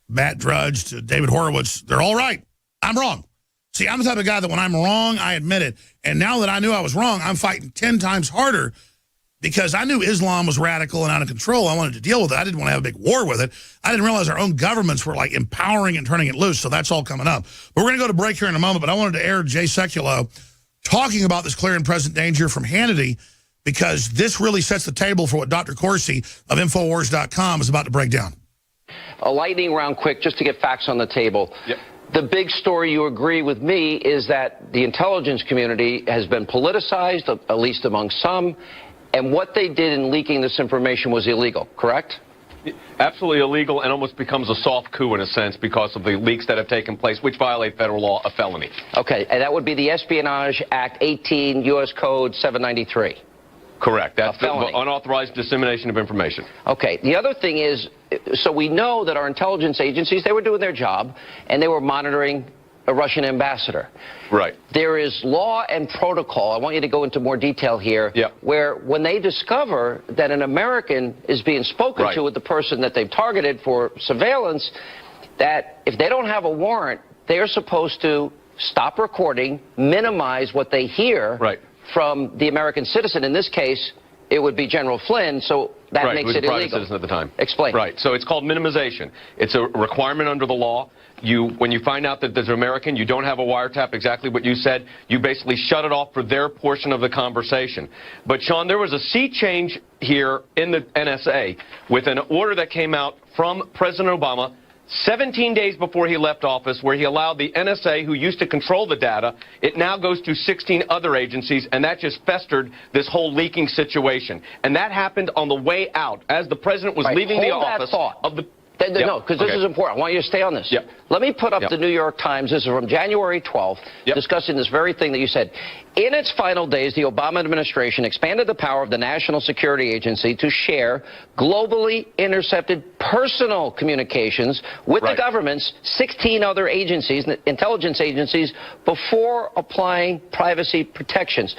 Matt Drudge to David Horowitz, they're all right. I'm wrong. See, I'm the type of guy that when I'm wrong, I admit it. And now that I knew I was wrong, I'm fighting 10 times harder because I knew Islam was radical and out of control. I wanted to deal with it. I didn't want to have a big war with it. I didn't realize our own governments were like empowering and turning it loose. So that's all coming up. But we're going to go to break here in a moment. But I wanted to air Jay Sekulow talking about this clear and present danger from Hannity, because this really sets the table for what Dr. Corsi of Infowars.com is about to break down.
A lightning round quick, just to get facts on the table.
Yep.
The big story, you agree with me, is that the intelligence community has been politicized, at least among some, and what they did in leaking this information was illegal, correct?
Absolutely illegal, and almost becomes a soft coup in a sense because of the leaks that have taken place, which violate federal law, a felony.
Okay, and that would be the Espionage Act 18, U.S. Code 793.
Correct. That's the unauthorized dissemination of information.
Okay. The other thing is, so we know that our intelligence agencies, they were doing their job, and they were monitoring a Russian ambassador.
Right.
There is law and protocol. I want you to go into more detail here.
Yeah.
Where when they discover that an American is being spoken to with the person that they've targeted for surveillance, that if they don't have a warrant, they're supposed to stop recording, minimize what they hear from the American citizen. In this case, it would be General Flynn, so that makes it illegal.
Private citizen at the time.
Explain.
Right. So it's called minimization. It's a requirement under the law. When you find out that there's an American, you don't have a wiretap, exactly what you said, you basically shut it off for their portion of the conversation. But, Sean, there was a sea change here in the NSA with an order that came out from President Obama 17 days before he left office, where he allowed the NSA, who used to control the data, it now goes to 16 other agencies, and that just festered this whole leaking situation. And that happened on the way out, as the president was leaving the office of the...
No, because this is important. I want you to stay on this. Let me put up the New York Times. This is from January 12th, discussing this very thing that you said. In its final days, the Obama administration expanded the power of the National Security Agency to share globally intercepted personal communications with the government's 16 other agencies, intelligence agencies, before applying privacy protections.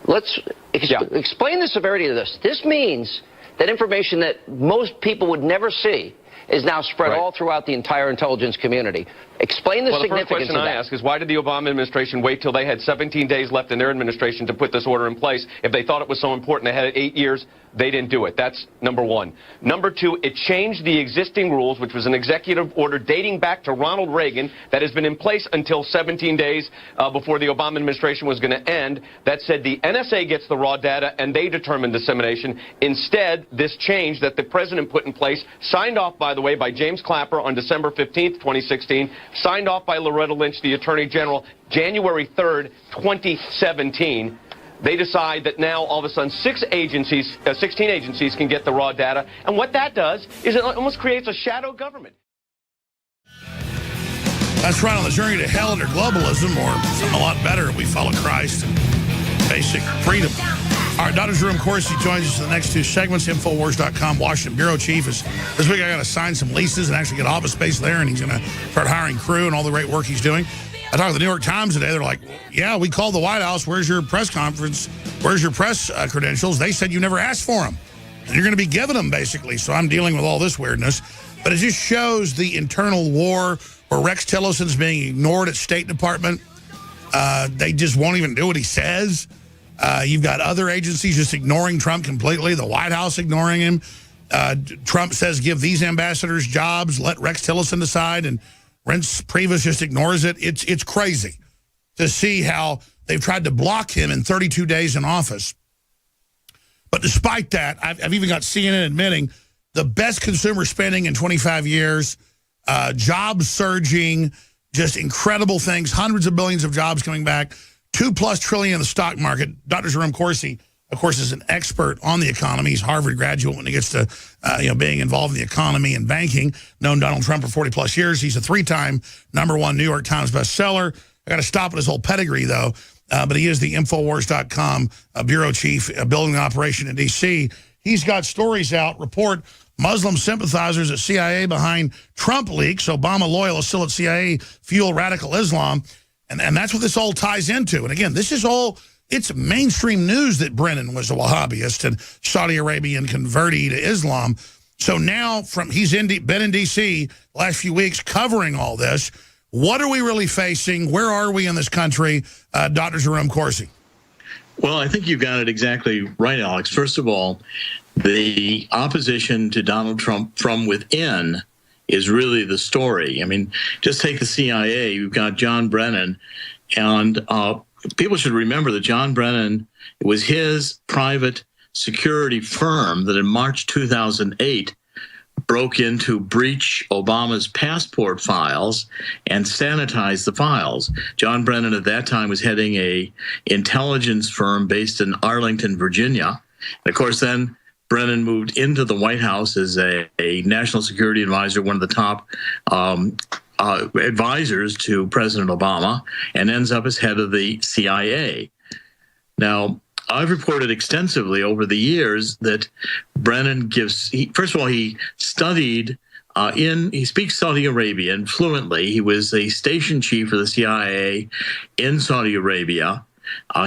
Let's explain the severity of this. This means that information that most people would never see is now spread all throughout the entire intelligence community. Explain the significance of that.
The first question I ask is, why did the Obama administration wait till they had 17 days left in their administration to put this order in place? If they thought it was so important, they had it 8 years, they didn't do it. That's number one. Number two, it changed the existing rules, which was an executive order dating back to Ronald Reagan that has been in place until 17 days before the Obama administration was going to end, that said the NSA gets the raw data and they determine dissemination. Instead, this change that the president put in place, signed off, by the way, by James Clapper on December 15th, 2016, signed off by Loretta Lynch, the Attorney General, January 3rd, 2017. They decide that now, all of a sudden, 16 agencies can get the raw data. And what that does is it almost creates a shadow government.
That's right, on the journey to hell under globalism, or something a lot better if we follow Christ and basic freedom. All right, Dr. Jerome Corsi joins us in the next two segments. Infowars.com Washington Bureau Chief is this week. I got to sign some leases and actually get office space there, and he's going to start hiring crew and all the great work he's doing. I talked to the New York Times today. They're like, yeah, we called the White House. Where's your press conference? Where's your press credentials? They said you never asked for them. And you're going to be giving them, basically. So I'm dealing with all this weirdness. But it just shows the internal war where Rex Tillerson's being ignored at State Department. They just won't even do what he says. You've got other agencies just ignoring Trump completely. The White House ignoring him. Trump says give these ambassadors jobs. Let Rex Tillerson decide. And Reince Priebus just ignores it. It's crazy to see how they've tried to block him in 32 days in office. But despite that, I've even got CNN admitting the best consumer spending in 25 years, jobs surging, just incredible things, hundreds of billions of jobs coming back, $2+ trillion in the stock market. Dr. Jerome Corsi, of course, is an expert on the economy. He's a Harvard graduate when it gets to being involved in the economy and banking. Known Donald Trump for 40+ years. He's a 3-time #1 New York Times bestseller. I got to stop at his whole pedigree, though. But he is the Infowars.com bureau chief, building an operation in D.C. He's got stories out, report Muslim sympathizers at CIA behind Trump leaks. Obama loyalists still at CIA fuel radical Islam. And that's what this all ties into. And again, this is all... It's mainstream news that Brennan was a Wahhabist and Saudi Arabian convertee to Islam. So now he's been in D.C. the last few weeks covering all this. What are we really facing? Where are we in this country? Dr. Jerome Corsi.
Well, I think you've got it exactly right, Alex. First of all, the opposition to Donald Trump from within is really the story. I mean, just take the CIA. You've got John Brennan, and people should remember that John Brennan, it was his private security firm that in March 2008 broke into breach Obama's passport files and sanitized the files. John Brennan at that time was heading a intelligence firm based in Arlington, Virginia. And of course, then Brennan moved into the White House as a national security advisor, one of the top advisors to President Obama, and ends up as head of the CIA. Now, I've reported extensively over the years that Brennan first of all, he studied he speaks Saudi Arabian fluently. He was a station chief for the CIA in Saudi Arabia.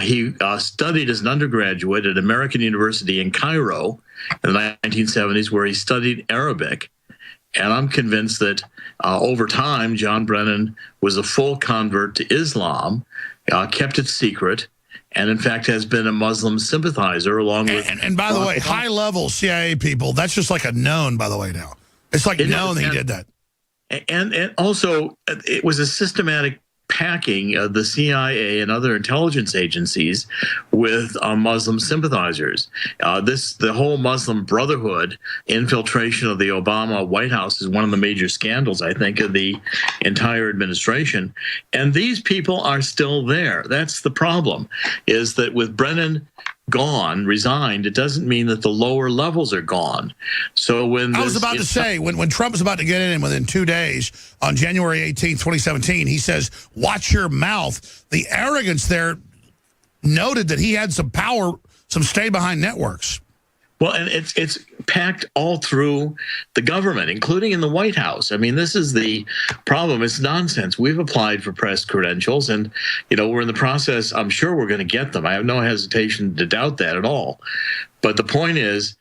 He studied as an undergraduate at American University in Cairo in the 1970s, where he studied Arabic. And I'm convinced that over time, John Brennan was a full convert to Islam, kept it secret, and in fact has been a Muslim sympathizer along with...
And by the way, high-level CIA people, that's just like a known, by the way, now. It's like known that he did that.
And also, it was a systematic packing of the CIA and other intelligence agencies with Muslim sympathizers. The whole Muslim Brotherhood infiltration of the Obama White House is one of the major scandals, I think, of the entire administration. And these people are still there. That's the problem, is that with Brennan gone, resigned, it doesn't mean that the lower levels are gone. So when
I was about to say, when Trump was about to get in within 2 days, on January 18th, 2017, he says, watch your mouth. The arrogance there noted that he had some power, some stay-behind networks.
Well, and it's packed all through the government, including in the White House. I mean, this is the problem. It's nonsense. We've applied for press credentials, and, we're in the process. I'm sure we're going to get them. I have no hesitation to doubt that at all. But the point is,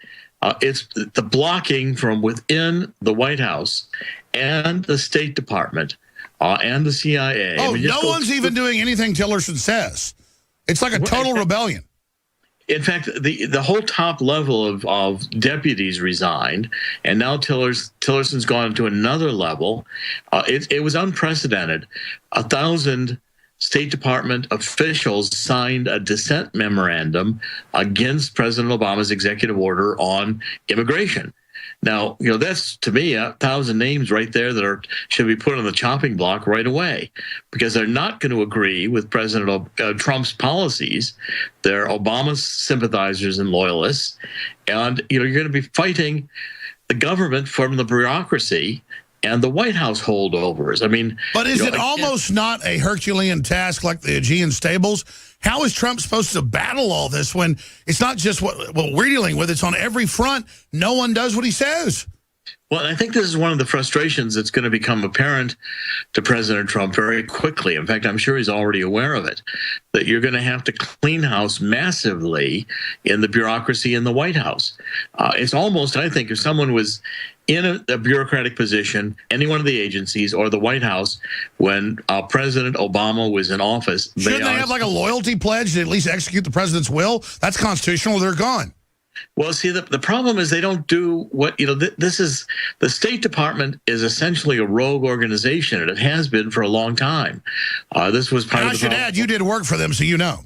it's the blocking from within the White House and the State Department and the CIA.
Oh, no one's even doing anything Tillerson says. It's like a total rebellion.
In fact, the whole top level of deputies resigned, and now Tillerson's gone to another level. It was unprecedented. 1,000 State Department officials signed a dissent memorandum against President Obama's executive order on immigration. Now, that's, to me, 1,000 names right there that should be put on the chopping block right away, because they're not going to agree with President Trump's policies. They're Obama's sympathizers and loyalists. And, you're going to be fighting the government from the bureaucracy and the White House holdovers. I mean...
But is it almost not a Herculean task like the Aegean Stables? How is Trump supposed to battle all this when it's not just what we're dealing with? It's on every front. No one does what he says.
Well, I think this is one of the frustrations that's going to become apparent to President Trump very quickly. In fact, I'm sure he's already aware of it, that you're going to have to clean house massively in the bureaucracy in the White House. It's almost, I think, if someone was in a bureaucratic position, any one of the agencies or the White House, when President Obama was in office...
Shouldn't they have like a loyalty pledge to at least execute the president's will? That's constitutional. They're gone.
Well, see, the problem is they don't do what, this is, the State Department is essentially a rogue organization, and it has been for a long time. This was part of the...
I should add, you did work for them, so you know.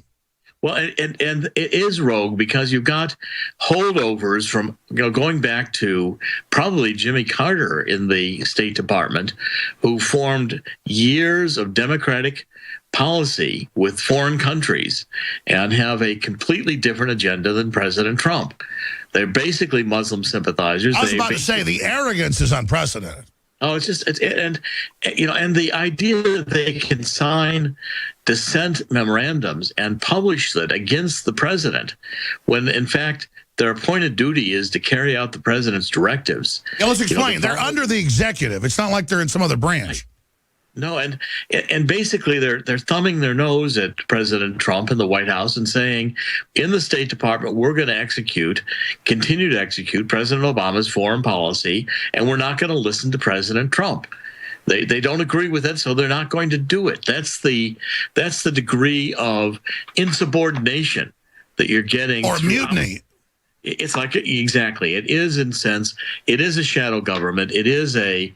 Well, and it is rogue because you've got holdovers from going back to probably Jimmy Carter in the State Department, who formed years of Democratic policy with foreign countries and have a completely different agenda than President Trump. They're basically Muslim sympathizers.
I was about to say the arrogance is unprecedented.
Oh, and the idea that they can sign dissent memorandums and publish that against the president, when in fact their appointed duty is to carry out the president's directives.
Yeah, let's explain. They're under the executive. It's not like they're in some other branch.
No, and basically they're thumbing their nose at President Trump in the White House and saying, in the State Department, we're going to continue to execute President Obama's foreign policy, and we're not going to listen to President Trump. They don't agree with it, so they're not going to do it. That's the degree of insubordination that you're getting.
Or mutiny.
It's like, exactly. It is, in sense, it is a shadow government. It is a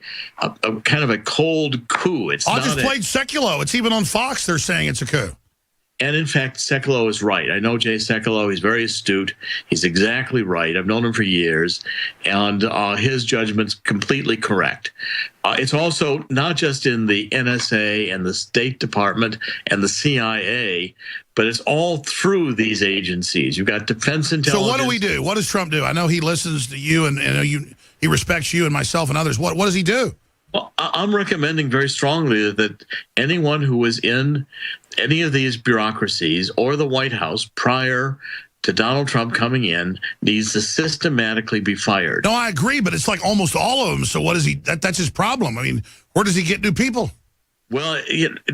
kind of a cold coup. It's
I just played Sekulow. It's even on Fox. They're saying it's a coup.
And in fact, Sekulow is right. I know Jay Sekulow. He's very astute. He's exactly right. I've known him for years, and his judgment's completely correct. It's also not just in the NSA and the State Department and the CIA, but it's all through these agencies. You've got defense intelligence.
So what do we do? What does Trump do? I know he listens to you, and he respects you and myself and others. What does he do?
Well, I'm recommending very strongly that anyone who was in any of these bureaucracies or the White House prior to Donald Trump coming in needs to systematically be fired.
No, I agree, but it's like almost all of them. So what is he? That's his problem. I mean, where does he get new people?
Well,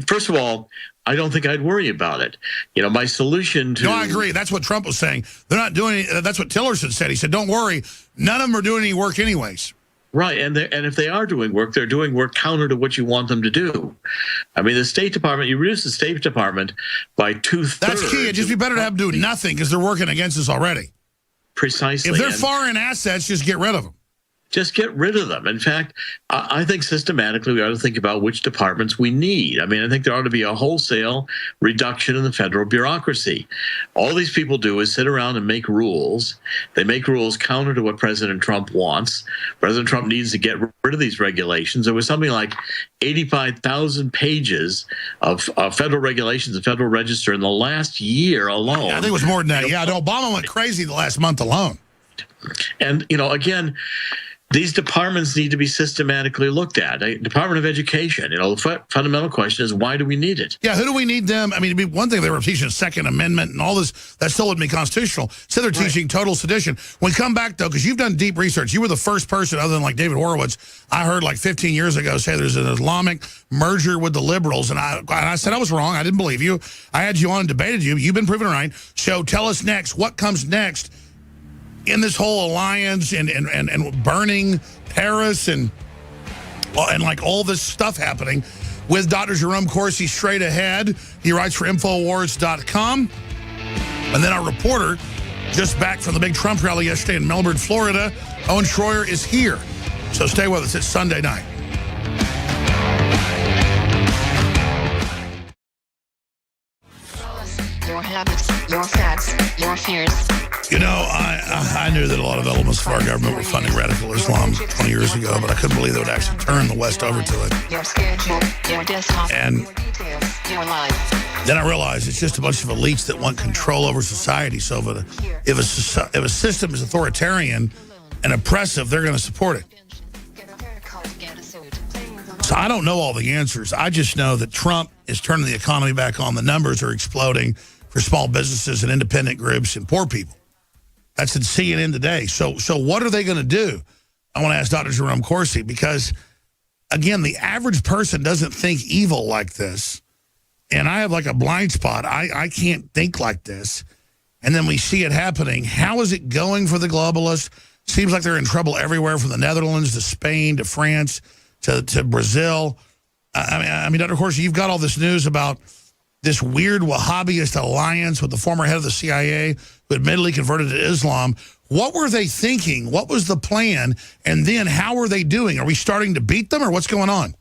first of all, I don't think I'd worry about it. My solution to...
No, I agree. That's what Trump was saying. They're not doing any, that's what Tillerson said. He said, don't worry. None of them are doing any work anyways.
Right, and if they are doing work, they're doing work counter to what you want them to do. I mean, the State Department, you reduce the State Department by 2/3.
That's key. It'd just be better to have them do nothing because they're working against us already.
Precisely.
If they're foreign assets, just get rid of them.
Just get rid of them. In fact, I think systematically we ought to think about which departments we need. I mean, I think there ought to be a wholesale reduction in the federal bureaucracy. All these people do is sit around and make rules. They make rules counter to what President Trump wants. President Trump needs to get rid of these regulations. There was something like 85,000 pages of federal regulations, the Federal Register, in the last year alone.
I think it was more than that. Yeah, Obama went crazy the last month alone.
And, again... these departments need to be systematically looked at. Department of Education, the fundamental question is, why do we need it?
Yeah, who do we need them? I mean, it'd be one thing they were teaching Second Amendment and all this. That still wouldn't be constitutional. So they're teaching total sedition. When we come back, though, because you've done deep research, you were the first person, other than like David Horowitz, I heard like 15 years ago say there's an Islamic merger with the liberals. And I said I was wrong. I didn't believe you. I had you on and debated you. You've been proven right. So tell us next, what comes next in this whole alliance and burning Paris and like all this stuff happening with Dr. Jerome Corsi straight ahead. He writes for Infowars.com. And then our reporter, just back from the big Trump rally yesterday in Melbourne, Florida, Owen Schroyer is here. So stay with us. It's Sunday night.
Your habits, your facts, your fears.
I knew that a lot of elements of our government were funding radical Islam 20 years ago, but I couldn't believe they would actually turn the West over to it.
Your schedule, your desktop,
and
your details, your life.
Then I realized it's just a bunch of elites that want control over society. So if a system is authoritarian and oppressive, they're going to support it. So I don't know all the answers. I just know that Trump is turning the economy back on. The numbers are exploding for small businesses and independent groups and poor people. That's in CNN today. So what are they going to do? I want to ask Dr. Jerome Corsi because, again, the average person doesn't think evil like this. And I have like a blind spot. I can't think like this. And then we see it happening. How is it going for the globalists? Seems like they're in trouble everywhere from the Netherlands to Spain to France to Brazil. I mean, Dr. Corsi, you've got all this news about this weird Wahhabist alliance with the former head of the CIA who admittedly converted to Islam. What were they thinking? What was the plan? And then how are they doing? Are we starting to beat them or what's going on?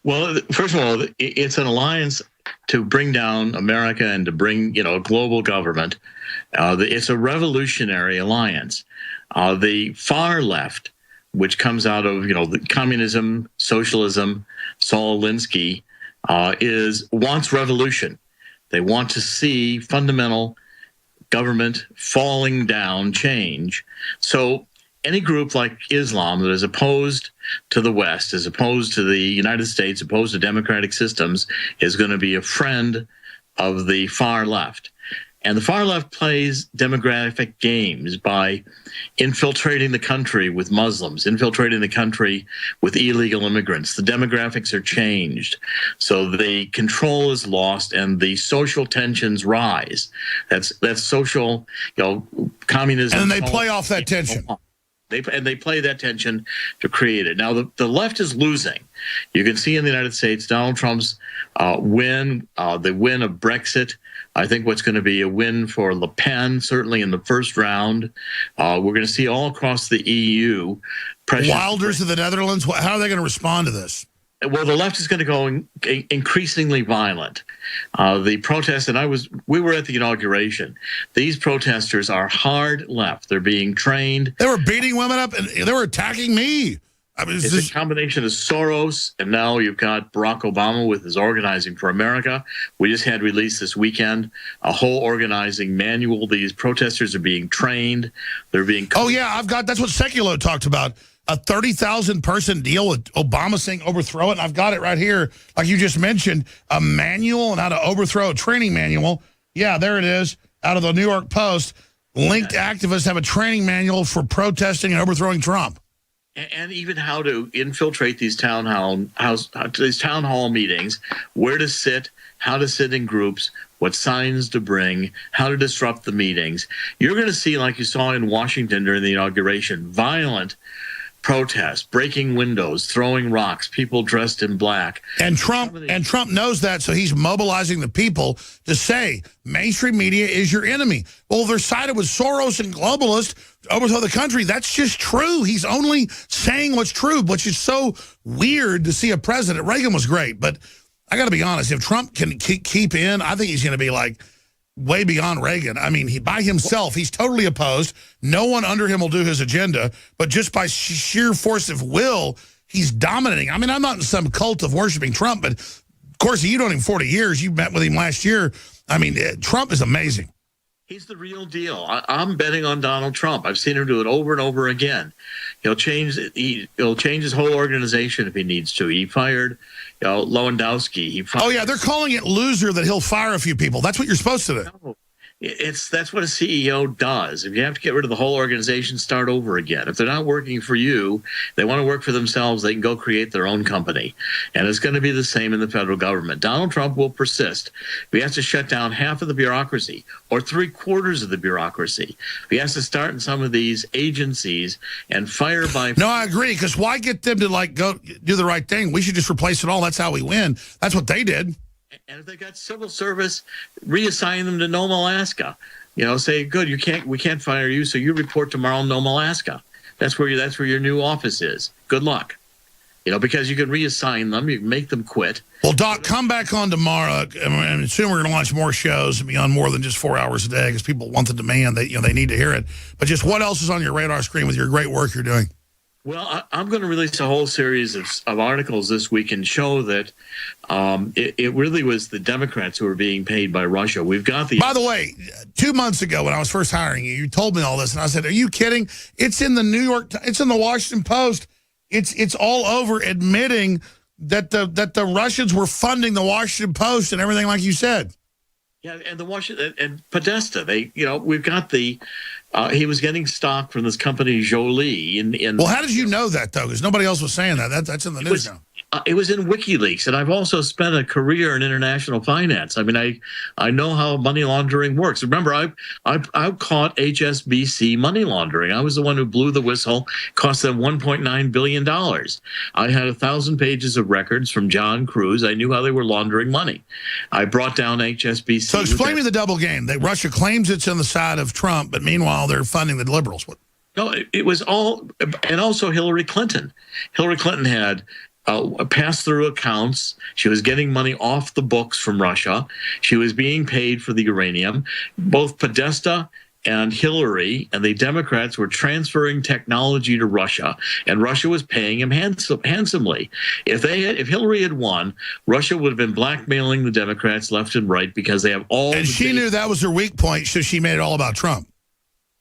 Well, first of all, it's an alliance to bring down America and to bring, a global government. It's a revolutionary alliance. The far left, which comes out of, the communism, socialism, Saul Alinsky, wants revolution. They want to see fundamental government falling down change. So any group like Islam that is opposed to the West, is opposed to the United States, opposed to democratic systems, is going to be a friend of the far left. And the far left plays demographic games by infiltrating the country with Muslims, infiltrating the country with illegal immigrants. The demographics are changed. So the control is lost and the social tensions rise. That's social, communism.
And they play off that tension.
They play that tension to create it. Now, the left is losing. You can see in the United States, Donald Trump's win, the win of Brexit. I think what's going to be a win for Le Pen, certainly in the first round. We're going to see all across the EU.
Wilders of the Netherlands, how are they going to respond to this?
Well, the left is going to go increasingly violent. The protests, and we were at the inauguration. These protesters are hard left. They're being trained.
They were beating women up, and they were attacking me. I mean,
it's a combination of Soros, and now you've got Barack Obama with his Organizing for America. We just had released this weekend a whole organizing manual. These protesters are being trained. They're being...
Oh, yeah, that's what Sekulow talked about. A 30,000 person deal with Obama saying overthrow it. And I've got it right here. Like you just mentioned, a manual on how to overthrow a training manual. Yeah, there it is out of the New York Post. linked activists have a training manual for protesting and overthrowing Trump.
And even how to infiltrate these town hall meetings, where to sit, how to sit in groups, what signs to bring, how to disrupt the meetings. You're going to see, like you saw in Washington during the inauguration, violent protests, breaking windows, throwing rocks, people dressed in black.
And Trump knows that, so he's mobilizing the people to say mainstream media is your enemy. Well, they're sided with Soros and globalists to overthrow the country. That's just true. He's only saying what's true, which is so weird to see a president. Reagan was great, but I got to be honest, if Trump can keep in, I think he's going to be like way beyond Reagan. I mean, by himself, he's totally opposed. No one under him will do his agenda, but just by sheer force of will, he's dominating. I mean, I'm not in some cult of worshiping Trump, but of course, you known him 40 years. You met with him last year. I mean, Trump is amazing.
He's the real deal. I'm betting on Donald Trump. I've seen him do it over and over again. He'll change his whole organization if he needs to. He fired Lewandowski. Oh
yeah, they're calling it loser that he'll fire a few people. That's what you're supposed to do.
No, that's what a CEO does. If you have to get rid of the whole organization, start over again. If they're not working for you, they want to work for themselves, they can go create their own company. And it's going to be the same in the federal government. Donald Trump will persist. If he has to shut down half of the bureaucracy or 3/4 of the bureaucracy, if he has to start in some of these agencies and fire by...
No, I agree, because why get them to go do the right thing? We should just replace it all. That's how we win. That's what they did.
And if they got civil service, reassign them to Nome, Alaska. Say, good, we can't fire you, so you report tomorrow in Nome, Alaska. That's where your new office is. Good luck. Because you can reassign them, you can make them quit.
Well, Doc, come back on tomorrow. And soon we're going to launch more shows and be on more than just 4 hours a day because people want the demand. They need to hear it. But just what else is on your radar screen with your great work you're doing?
Well, I'm going to release a whole series of articles this week and show that it really was the Democrats who were being paid by Russia. We've got the...
By the way, 2 months ago when I was first hiring you, you told me all this, and I said, are you kidding? It's in the it's in the Washington Post. It's all over admitting that the Russians were funding the Washington Post and everything like you said.
Yeah, and the Washington and Podesta, we've got the... he was getting stock from this company, Jolie.
Well, how did you know that, though? Because nobody else was saying that. That's in the news now.
It was in WikiLeaks, and I've also spent a career in international finance. I mean, I know how money laundering works. Remember, I caught HSBC money laundering. I was the one who blew the whistle, cost them $1.9 billion. I had 1,000 pages of records from John Cruz. I knew how they were laundering money. I brought down HSBC.
So explain me the double game. That Russia claims it's on the side of Trump, but meanwhile they're funding the liberals. What?
No, it was all, and also Hillary Clinton. Hillary Clinton had pass-through accounts. She was getting money off the books from Russia. She was being paid for the uranium. Both Podesta and Hillary and the Democrats were transferring technology to Russia, and Russia was paying him handsomely. If Hillary had won, Russia would have been blackmailing the Democrats left and right because they have all.
And she knew that was her weak point, so she made it all about Trump.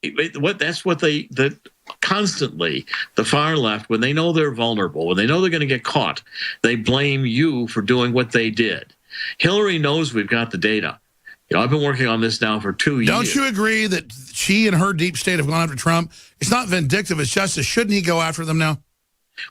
That's what constantly, the far left, when they know they're vulnerable, when they know they're going to get caught, they blame you for doing what they did. Hillary knows we've got the data. I've been working on this now for 2 years.
Don't you agree that she and her deep state have gone after Trump? It's not vindictive, it's justice. Shouldn't he go after them now?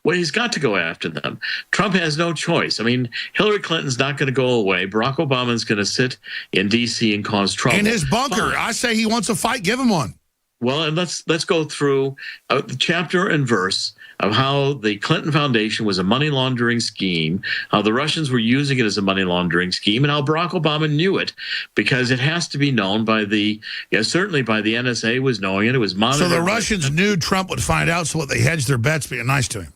Well, he's got to go after them. Trump has no choice. I mean, Hillary Clinton's not going to go away. Barack Obama's going to sit in D.C. and cause trouble.
In his bunker. Fine. I say he wants a fight. Give him one.
Well, and let's go through the chapter and verse of how the Clinton Foundation was a money laundering scheme, how the Russians were using it as a money laundering scheme, and how Barack Obama knew it, because it has to be known by certainly by the NSA was knowing it. It was monitored.
So the Russians knew Trump would find out, so they hedged their bets being nice to him.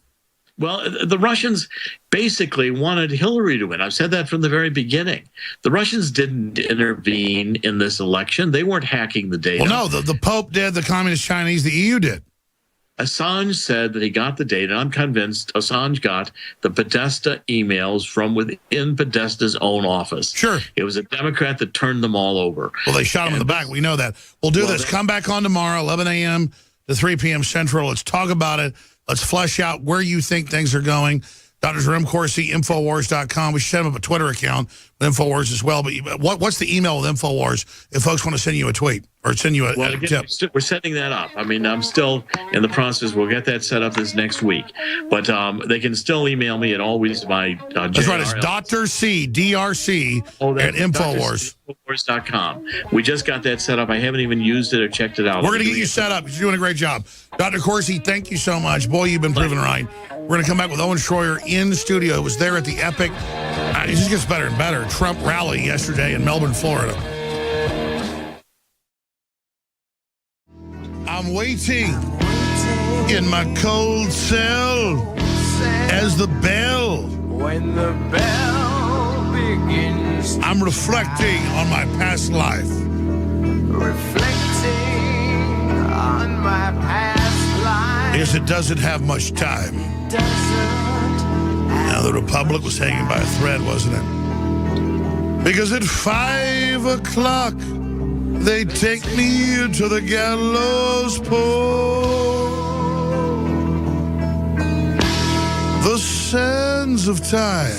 Well, the Russians basically wanted Hillary to win. I've said that from the very beginning. The Russians didn't intervene in this election. They weren't hacking the data.
Well, no, the Pope did, the Communist Chinese, the EU did.
Assange said that he got the data. I'm convinced Assange got the Podesta emails from within Podesta's own office.
Sure.
It was a Democrat that turned them all over.
Well, they shot him in the back. We know that. We'll do this. Come back on tomorrow, 11 a.m. to 3 p.m. Central. Let's talk about it. Let's flesh out where you think things are going. Dr. Jerome Corsi, Infowars.com. We should set him up a Twitter account InfoWars as well. But what's the email with InfoWars if folks want to send you a tweet or send you a tip?
We're setting that up. I mean, I'm still in the process. We'll get that set up this next week. But they can still email me at always by
That's right. It's Dr. C, DRC at InfoWars.
InfoWars.com. We just got that set up. I haven't even used it or checked it out.
We're going to get you set up. You're doing a great job. Dr. Corsi, thank you so much. Boy, you've been proven right. We're going to come back with Owen Schroyer in studio. It was there at the epic. It just gets better and better. Trump rally yesterday in Melbourne, Florida. I'm waiting in my cold cell as the bell. When the bell begins. I'm reflecting on my past life. Reflecting on my past life. Because it doesn't have much time. Now the Republic was hanging by a thread, wasn't it? Because at 5 o'clock, they take me to the gallows pole. The sands of time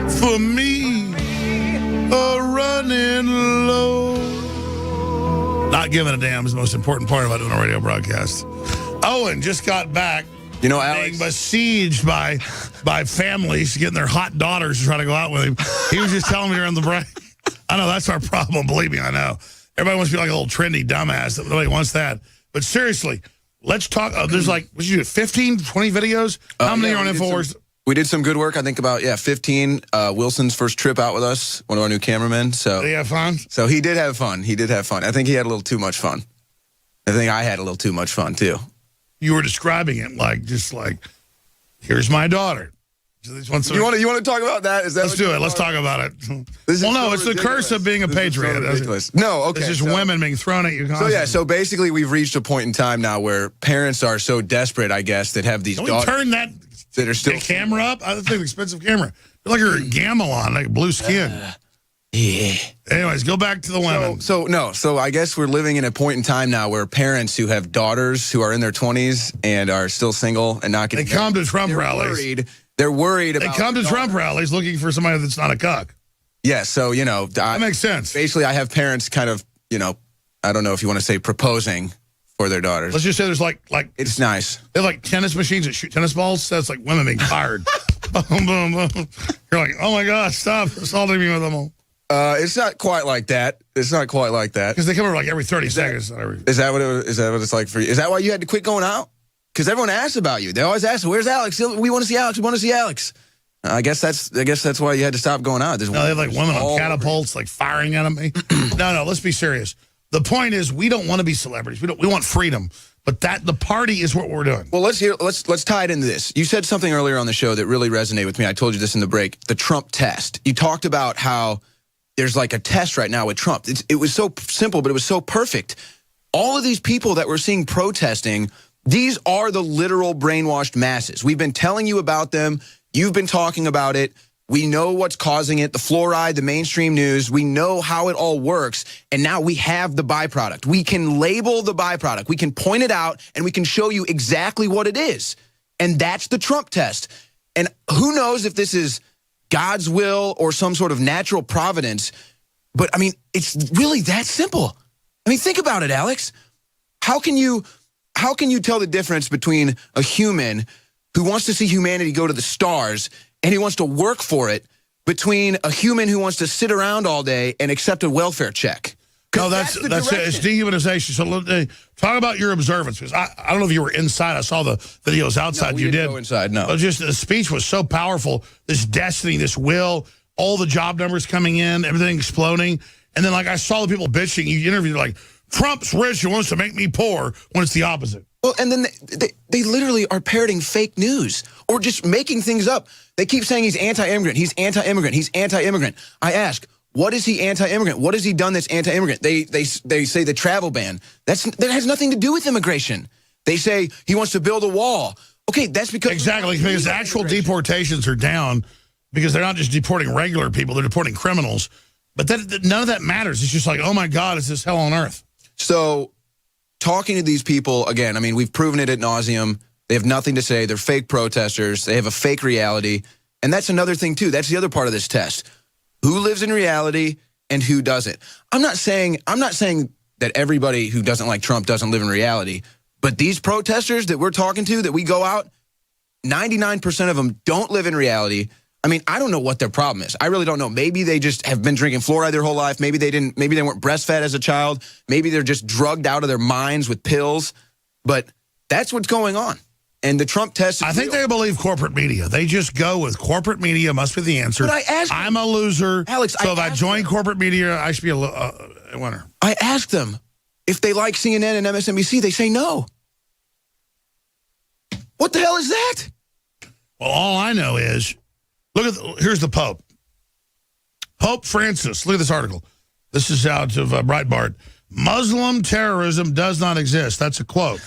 for me are running low. Not giving a damn is the most important part about doing a radio broadcast. Owen just got back.
You know, Alex,
being besieged by families getting their hot daughters to try to go out with him. He was just telling me during the break. I know that's our problem. Believe me, I know. Everybody wants to be like a little trendy dumbass. Nobody wants that. But seriously, let's talk. There's like, what did you do, 15, 20 videos? How many are on InfoWars?
We did some good work. I think about, 15. Wilson's first trip out with us, one of our new cameramen. So,
did he have fun?
So he did have fun. He did have fun. I think he had a little too much fun. I think I had a little too much fun, too.
You were describing it just like, here's my daughter.
You want to talk about that?
Let's do it. Let's talk about it. Well, no, it's the curse of being a patriot.
No, okay.
It's just women being thrown at you constantly.
So basically we've reached a point in time now where parents are so desperate, I guess, that have these daughters.
Turn that
are still
camera up? I think an expensive camera. You're like you're a gamelan, like blue skin.
Yeah.
Anyways, go back to the women.
So I guess we're living in a point in time now where parents who have daughters who are in their 20s and are still single and not getting
married. They come to Trump rallies.
They're worried about.
They come to Trump rallies looking for somebody that's not a cuck.
Yeah, so,
that makes sense.
Basically, I have parents kind of, I don't know if you want to say proposing for their daughters.
Let's just say there's like
it's nice.
They have like tennis machines that shoot tennis balls. That's like women being fired. Boom, boom, boom. You're like, oh my God, stop assaulting me with them all.
It's not quite like that. It's not quite like that.
Because they come over like every 30 seconds.
Is that what it's like for you? Is that why you had to quit going out? Because everyone asks about you. They always ask, "Where's Alex? We want to see Alex. We want to see Alex." I guess that's why you had to stop going out.
No, they have like women on catapults, like firing at me. No, let's be serious. The point is, we don't want to be celebrities. We want freedom. But the party is what we're doing.
Well, let's tie it into this. You said something earlier on the show that really resonated with me. I told you this in the break. The Trump test. You talked about how there's like a test right now with Trump. It was so simple, but it was so perfect. All of these people that we're seeing protesting, these are the literal brainwashed masses. We've been telling you about them. You've been talking about it. We know what's causing it, the fluoride, the mainstream news. We know how it all works, and now we have the byproduct. We can label the byproduct. We can point it out, and we can show you exactly what it is. And that's the Trump test. And who knows if this is God's will or some sort of natural providence, but, I mean, it's really that simple. I mean, think about it, Alex. How can you tell the difference between a human who wants to see humanity go to the stars and he wants to work for it, between a human who wants to sit around all day and accept a welfare check?
No, that's it. It's dehumanization. So talk about your observance. Because I don't know if you were inside. I saw the videos outside.
No, we didn't go inside, no.
But just the speech was so powerful. This destiny, this will, all the job numbers coming in, everything exploding. And then, like, I saw the people bitching. You interviewed, like, Trump's rich and wants to make me poor, when it's the opposite.
Well, and then they literally are parroting fake news or just making things up. They keep saying he's anti-immigrant. He's anti-immigrant. He's anti-immigrant. I ask, what is he anti-immigrant? What has he done that's anti-immigrant? They say the travel ban. That has nothing to do with immigration. They say he wants to build a wall. Okay, that's because...
Exactly, because actual deportations are down because they're not just deporting regular people, they're deporting criminals. But none of that matters. It's just like, oh my God, it's this hell on earth.
So, talking to these people, again, I mean, we've proven it ad nauseum. They have nothing to say. They're fake protesters. They have a fake reality. And that's another thing, too. That's the other part of this test. Who lives in reality and who doesn't? I'm not saying that everybody who doesn't like Trump doesn't live in reality, but these protesters that we're talking to, that we go out, 99% of them don't live in reality. I mean, I don't know what their problem is. I really don't know. Maybe they just have been drinking fluoride their whole life. Maybe they weren't breastfed as a child. Maybe they're just drugged out of their minds with pills. But that's what's going on. And the Trump test is
I think they believe corporate media. They just go with corporate media must be the answer.
But
I'm a loser.
Alex,
so if I join corporate media, I should be a winner.
I asked them if they like CNN and MSNBC. They say no. What the hell is that?
Well, all I know is, here's the Pope. Pope Francis, look at this article. This is out of Breitbart. Muslim terrorism does not exist. That's a quote.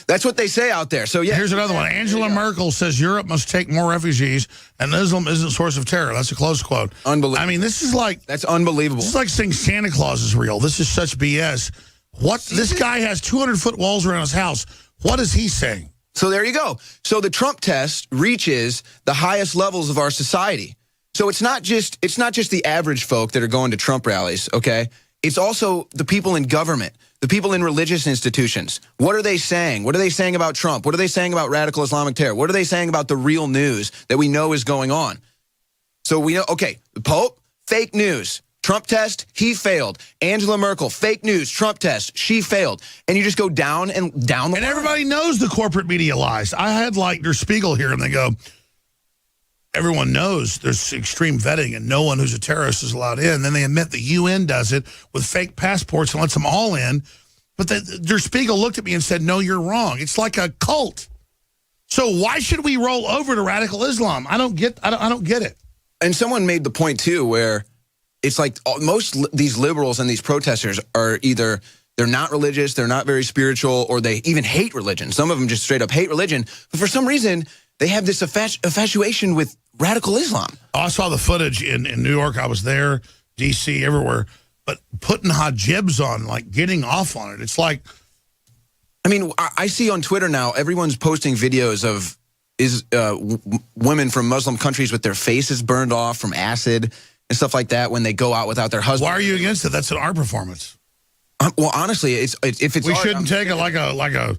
That's what they say out there. So yeah.
Here's another one. Angela Merkel says Europe must take more refugees and Islam isn't a source of terror. That's a close quote.
Unbelievable.
I mean, this is like...
That's unbelievable.
This is like saying Santa Claus is real. This is such BS. This guy has 200-foot walls around his house. What is he saying?
So there you go. So the Trump test reaches the highest levels of our society. So it's not just the average folk that are going to Trump rallies, okay? It's also the people in government, the people in religious institutions. What are they saying? What are they saying about Trump? What are they saying about radical Islamic terror? What are they saying about the real news that we know is going on? So we know, okay, the Pope, fake news. Trump test, he failed. Angela Merkel, fake news. Trump test, she failed. And you just go down and down the line.
And everybody knows the corporate media lies. I had like Der Spiegel here, and they go, everyone knows there's extreme vetting and no one who's a terrorist is allowed in. Then they admit the UN does it with fake passports and lets them all in. But Der Spiegel looked at me and said, no, you're wrong. It's like a cult. So why should we roll over to radical Islam? I don't get it.
And someone made the point, too, where it's like most these liberals and these protesters are either they're not religious, they're not very spiritual, or they even hate religion. Some of them just straight up hate religion. But for some reason, they have this infatuation with radical Islam.
I saw the footage in New York. I was there, D.C., everywhere. But putting hijabs on, like getting off on it, it's like...
I mean, I see on Twitter now, everyone's posting videos of women from Muslim countries with their faces burned off from acid and stuff like that when they go out without their husband.
Why are you against it? That's an art performance.
Well, honestly, if it's
we
art,
shouldn't take it like a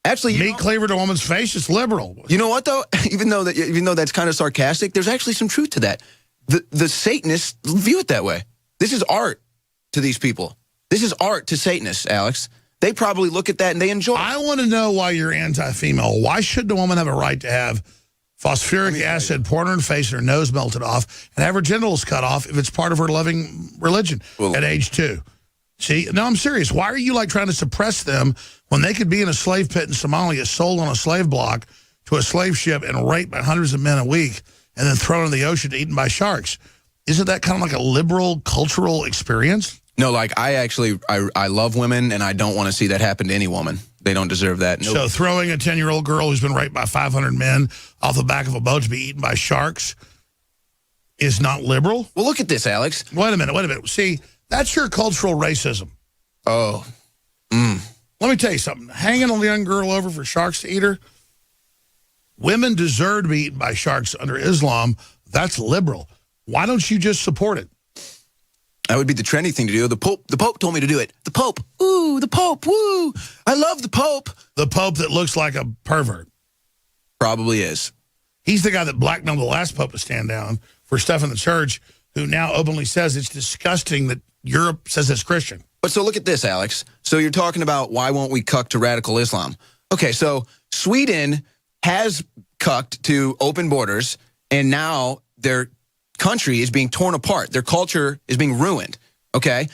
actually
meat cleaver to a woman's face. It's liberal.
You know what though? Even though that's kind of sarcastic, there's actually some truth to that. The Satanists view it that way. This is art to these people. This is art to Satanists, Alex. They probably look at that and they enjoy it.
I want to know why you're anti-female. Why shouldn't a woman have a right to have phosphoric acid poured in her face and her nose melted off and have her genitals cut off if it's part of her loving religion at age 2? See, no, I'm serious. Why are you like trying to suppress them when they could be in a slave pit in Somalia, sold on a slave block to a slave ship and raped by hundreds of men a week and then thrown in the ocean eaten by sharks? Isn't that kind of like a liberal cultural experience?
No, like I love women and I don't want to see that happen to any woman. They don't deserve that. Nope.
So throwing a 10-year-old girl who's been raped by 500 men off the back of a boat to be eaten by sharks is not liberal?
Well, look at this, Alex.
Wait a minute. See, that's your cultural racism.
Oh.
Let me tell you something. Hanging a young girl over for sharks to eat her, women deserve to be eaten by sharks under Islam. That's liberal. Why don't you just support it?
That would be the trendy thing to do. The Pope told me to do it. The Pope. Ooh, the Pope. Woo. I love the Pope.
The Pope that looks like a pervert.
Probably is.
He's the guy that blackmailed the last Pope to stand down for stuff in the church, who now openly says it's disgusting that Europe says it's Christian.
But so look at this, Alex. So you're talking about why won't we cuck to radical Islam? Okay, so Sweden has cucked to open borders, and now their country is being torn apart. Their culture is being ruined, okay?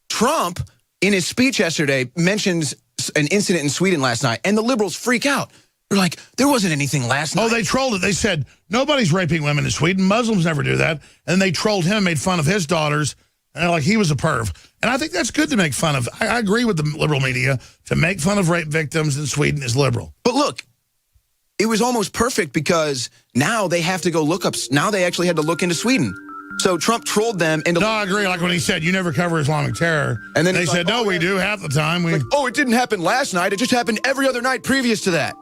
Trump, in his speech yesterday, mentions an incident in Sweden last night, and the liberals freak out. They're like, there wasn't anything last night.
Oh, they trolled it. They said, nobody's raping women in Sweden. Muslims never do that. And they trolled him, made fun of his daughters, and they're like, he was a perv. And I think that's good to make fun of. I agree with the liberal media. To make fun of rape victims in Sweden is liberal.
But look, it was almost perfect because now they have to go look up. Now they actually had to look into Sweden. So Trump trolled them into...
No, I agree. Like when he said, you never cover Islamic terror. And then they said, no, we do half the time.
Like, oh, it didn't happen last night. It just happened every other night previous to that.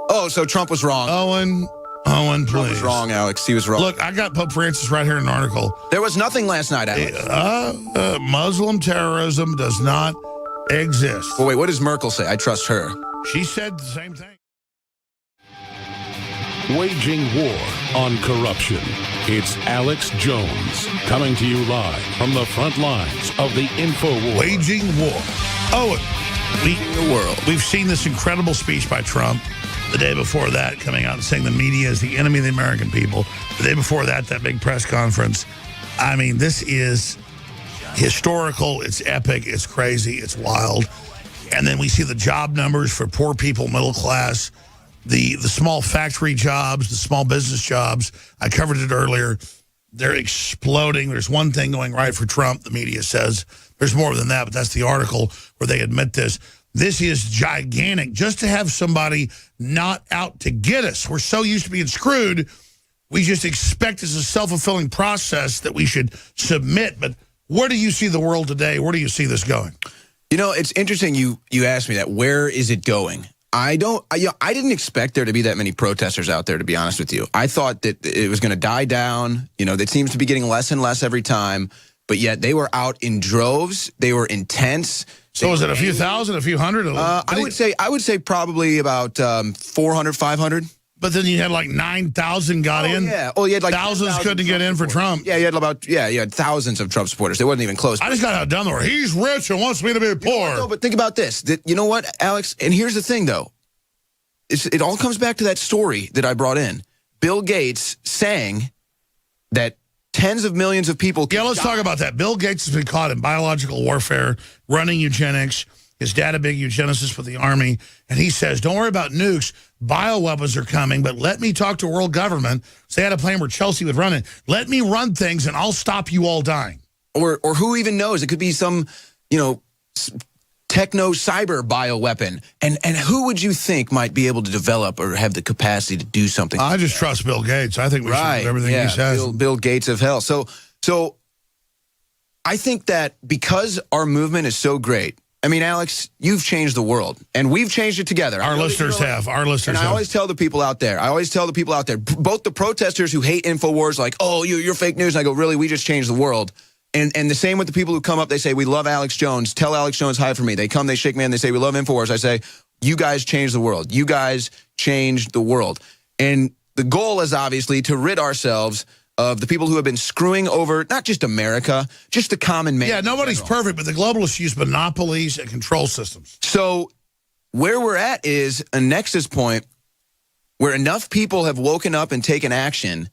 Oh, so Trump was wrong.
Owen, Owen,
Trump
please.
was wrong, Alex. He was wrong.
Look, I got Pope Francis right here in an article.
There was nothing last night, Alex.
Muslim terrorism does not exist.
Well, wait, what does Merkel say? I trust her.
She said the same thing.
Waging war on corruption. It's Alex Jones coming to you live from the front lines of the InfoWar.
Waging war. Oh, we've seen this incredible speech by Trump. The day before that, coming out and saying the media is the enemy of the American people. The day before that big press conference. I mean, this is historical. It's epic. It's crazy. It's wild. And then we see the job numbers for poor people, middle class, the small factory jobs, the small business jobs. I covered it earlier. They're exploding. There's one thing going right for Trump, the media says. There's more than that, but that's the article where they admit this. This is gigantic. Just to have somebody not out to get us. We're so used to being screwed, we just expect it's a self-fulfilling process that we should submit. But where do you see the world today? Where do you see this going?
You know, it's interesting you asked me that. Where is it going? I didn't expect there to be that many protesters out there, to be honest with you. I thought that it was going to die down. You know, that seems to be getting less and less every time. But yet they were out in droves. They were intense.
So was it a few thousand, a few hundred?
I would say probably about 400, 500.
But then you had like 9,000 got in.
Yeah. Oh, you had like
thousands couldn't get in for Trump.
Yeah, you had thousands of Trump supporters. They wasn't even close.
I just got how dumb they were. He's rich and wants me to be poor.
No, but think about this. You know what, Alex? And here's the thing, though. It all comes back to that story that I brought in. Bill Gates saying that tens of millions of people.
Yeah, let's talk about that. Bill Gates has been caught in biological warfare, running eugenics. His dad, a big eugenicist for the Army. And he says, don't worry about nukes. Bioweapons are coming, but let me talk to world government. So they had a plan where Chelsea would run it. Let me run things, and I'll stop you all dying.
Or who even knows? It could be some, techno-cyber bioweapon. And who would you think might be able to develop or have the capacity to do something?
I just trust Bill Gates. I think we should do everything he says.
Bill Gates of hell. So I think that because our movement is so great, I mean, Alex, you've changed the world, and we've changed it together.
Our listeners have. Our listeners have.
I always tell the people out there, both the protesters who hate InfoWars, like, oh, you're fake news, and I go, really, we just changed the world. And the same with the people who come up, they say, we love Alex Jones. Tell Alex Jones hi for me. They come, they shake me, and they say, we love InfoWars. I say, you guys changed the world. You guys changed the world. And the goal is obviously to rid ourselves of the people who have been screwing over, not just America, just the common man.
Yeah, nobody's perfect, but the globalists use monopolies and control systems.
So where we're at is a nexus point where enough people have woken up and taken action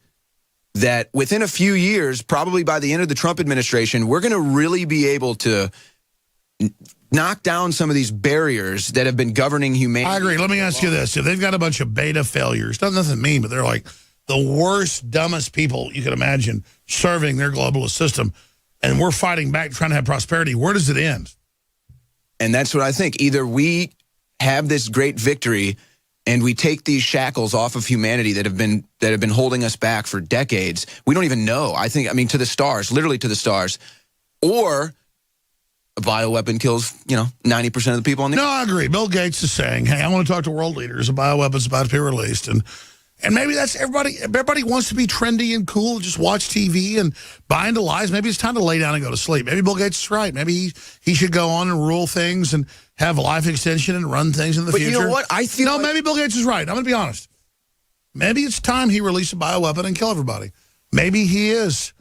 that within a few years, probably by the end of the Trump administration, we're going to really be able to knock down some of these barriers that have been governing humanity.
I agree. Let me ask you this. If they've got a bunch of beta failures, nothing mean, but they're like the worst, dumbest people you can imagine serving their globalist system, and we're fighting back trying to have prosperity, where does it end?
And that's what I think. Either we have this great victory and we take these shackles off of humanity that have been holding us back for decades. We don't even know. I mean, to the stars, literally to the stars. Or a bioweapon kills, 90% of the people on the earth.
No, I agree. Bill Gates is saying, hey, I want to talk to world leaders. A bioweapon's about to be released. And maybe that's everybody. Everybody wants to be trendy and cool, just watch TV and buy into lies. Maybe it's time to lay down and go to sleep. Maybe Bill Gates is right. Maybe he should go on and rule things and have a life extension and run things in the future.
But you know what? I feel
maybe Bill Gates is right. I'm going to be honest. Maybe it's time he release a bioweapon and kill everybody. Maybe he is.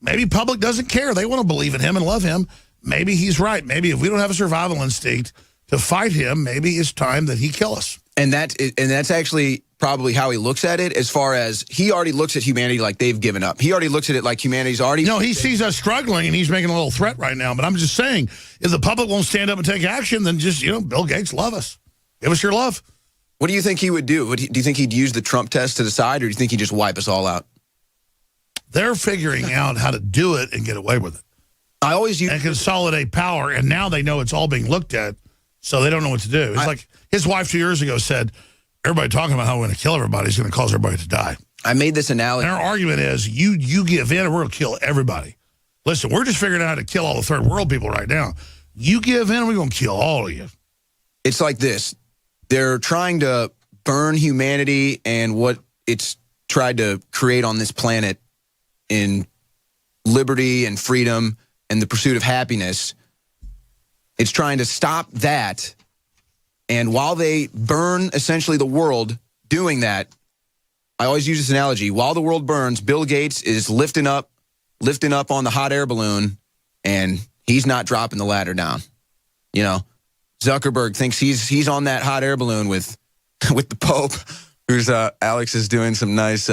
Maybe public doesn't care. They want to believe in him and love him. Maybe he's right. Maybe if we don't have a survival instinct to fight him, maybe it's time that he kill us.
And that's actually probably how he looks at it, as far as he already looks at humanity like they've given up. He already looks at it like humanity's already...
No, he sees us struggling, and he's making a little threat right now. But I'm just saying, if the public won't stand up and take action, then just, Bill Gates, love us. Give us your love.
What do you think he would do? Do you think he'd use the Trump test to decide, or do you think he'd just wipe us all out?
They're figuring out how to do it and get away with it. And consolidate power, and now they know it's all being looked at, so they don't know what to do. It's like his wife 2 years ago said, everybody talking about how we're going to kill everybody is going to cause everybody to die.
I made this analogy.
And our argument is, you give in and we're going to kill everybody. Listen, we're just figuring out how to kill all the third world people right now. You give in and we're going to kill all of you.
It's like this. They're trying to burn humanity and what it's tried to create on this planet in liberty and freedom and the pursuit of happiness. It's trying to stop that. And while they burn essentially the world doing that, I always use this analogy. While the world burns, Bill Gates is lifting up on the hot air balloon, and he's not dropping the ladder down. You know, Zuckerberg thinks he's on that hot air balloon with the Pope, who's Alex is doing some nice